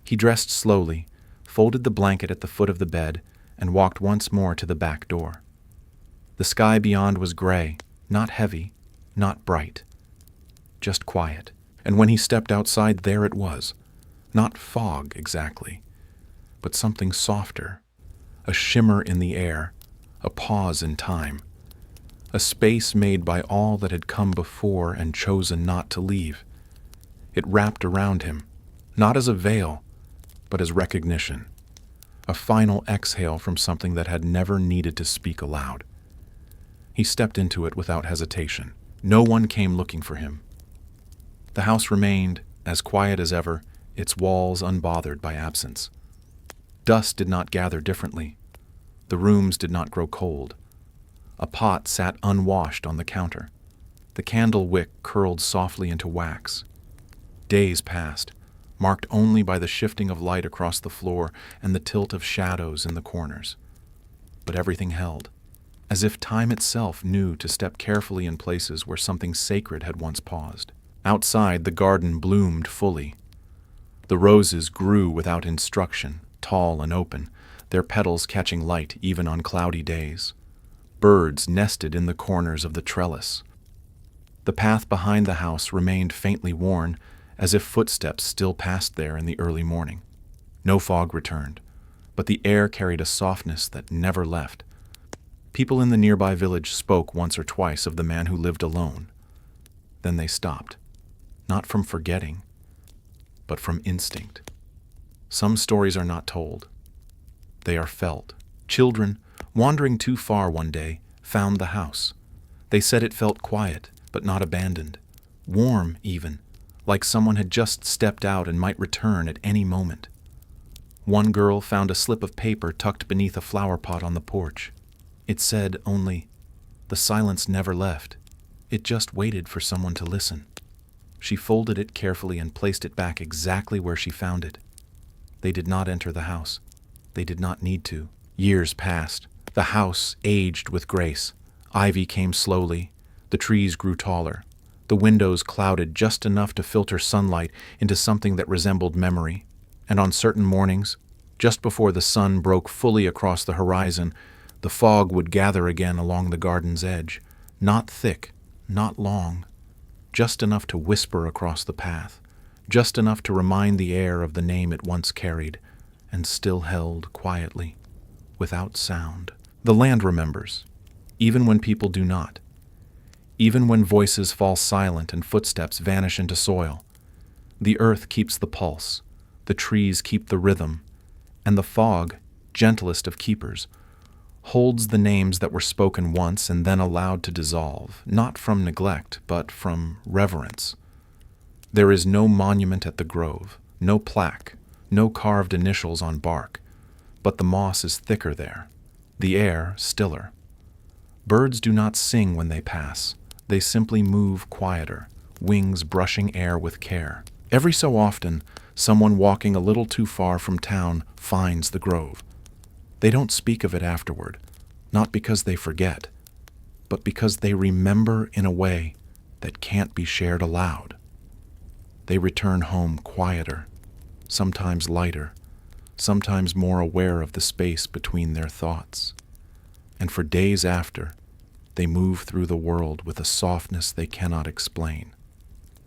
He dressed slowly, folded the blanket at the foot of the bed, and walked once more to the back door. The sky beyond was gray, not heavy, not bright, just quiet. And when he stepped outside, there it was. Not fog exactly, but something softer, a shimmer in the air, a pause in time, a space made by all that had come before and chosen not to leave. It wrapped around him, not as a veil, but as recognition, a final exhale from something that had never needed to speak aloud. He stepped into it without hesitation. No one came looking for him. The house remained as quiet as ever, its walls unbothered by absence. Dust did not gather differently. The rooms did not grow cold. A pot sat unwashed on the counter. The candle wick curled softly into wax. Days passed, marked only by the shifting of light across the floor and the tilt of shadows in the corners. But everything held, as if time itself knew to step carefully in places where something sacred had once paused. Outside, the garden bloomed fully. The roses grew without instruction, tall and open, their petals catching light even on cloudy days. Birds nested in the corners of the trellis. The path behind the house remained faintly worn, as if footsteps still passed there in the early morning. No fog returned, but the air carried a softness that never left. People in the nearby village spoke once or twice of the man who lived alone. Then they stopped, not from forgetting, but from instinct. Some stories are not told. They are felt. Children, wandering too far one day, found the house. They said it felt quiet, but not abandoned. Warm, even, like someone had just stepped out and might return at any moment. One girl found a slip of paper tucked beneath a flower pot on the porch. It said only, "The silence never left. It just waited for someone to listen." She folded it carefully and placed it back exactly where she found it. They did not enter the house. They did not need to. Years passed. The house aged with grace. Ivy came slowly. The trees grew taller. The windows clouded just enough to filter sunlight into something that resembled memory. And on certain mornings, just before the sun broke fully across the horizon, the fog would gather again along the garden's edge. Not thick, not long, just enough to whisper across the path, just enough to remind the air of the name it once carried, and still held quietly, without sound. The land remembers, even when people do not. Even when voices fall silent and footsteps vanish into soil. The earth keeps the pulse, the trees keep the rhythm, and the fog, gentlest of keepers, holds the names that were spoken once and then allowed to dissolve, not from neglect, but from reverence. There is no monument at the grove, no plaque, no carved initials on bark, but the moss is thicker there, the air stiller. Birds do not sing when they pass. They simply move quieter, wings brushing air with care. Every so often, someone walking a little too far from town finds the grove. They don't speak of it afterward, not because they forget, but because they remember in a way that can't be shared aloud. They return home quieter, sometimes lighter, sometimes more aware of the space between their thoughts. And for days after, they move through the world with a softness they cannot explain,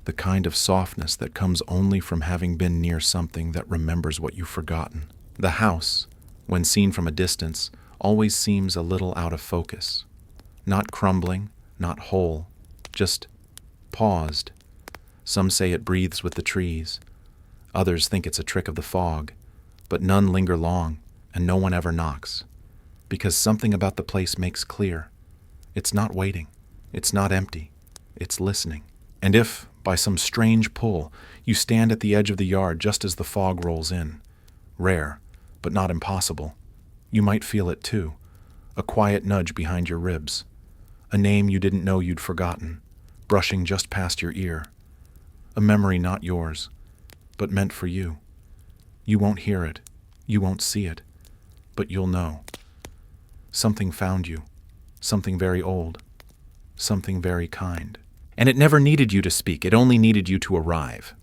the kind of softness that comes only from having been near something that remembers what you've forgotten. The house, when seen from a distance, always seems a little out of focus. Not crumbling, not whole, just paused. Some say it breathes with the trees. Others think it's a trick of the fog, but none linger long, and no one ever knocks. Because something about the place makes clear. It's not waiting. It's not empty. It's listening. And if, by some strange pull, you stand at the edge of the yard just as the fog rolls in, rare, but not impossible, you might feel it too, a quiet nudge behind your ribs, a name you didn't know you'd forgotten, brushing just past your ear, a memory not yours, but meant for you. You won't hear it, you won't see it, but you'll know. Something found you, something very old, something very kind. And it never needed you to speak, it only needed you to arrive.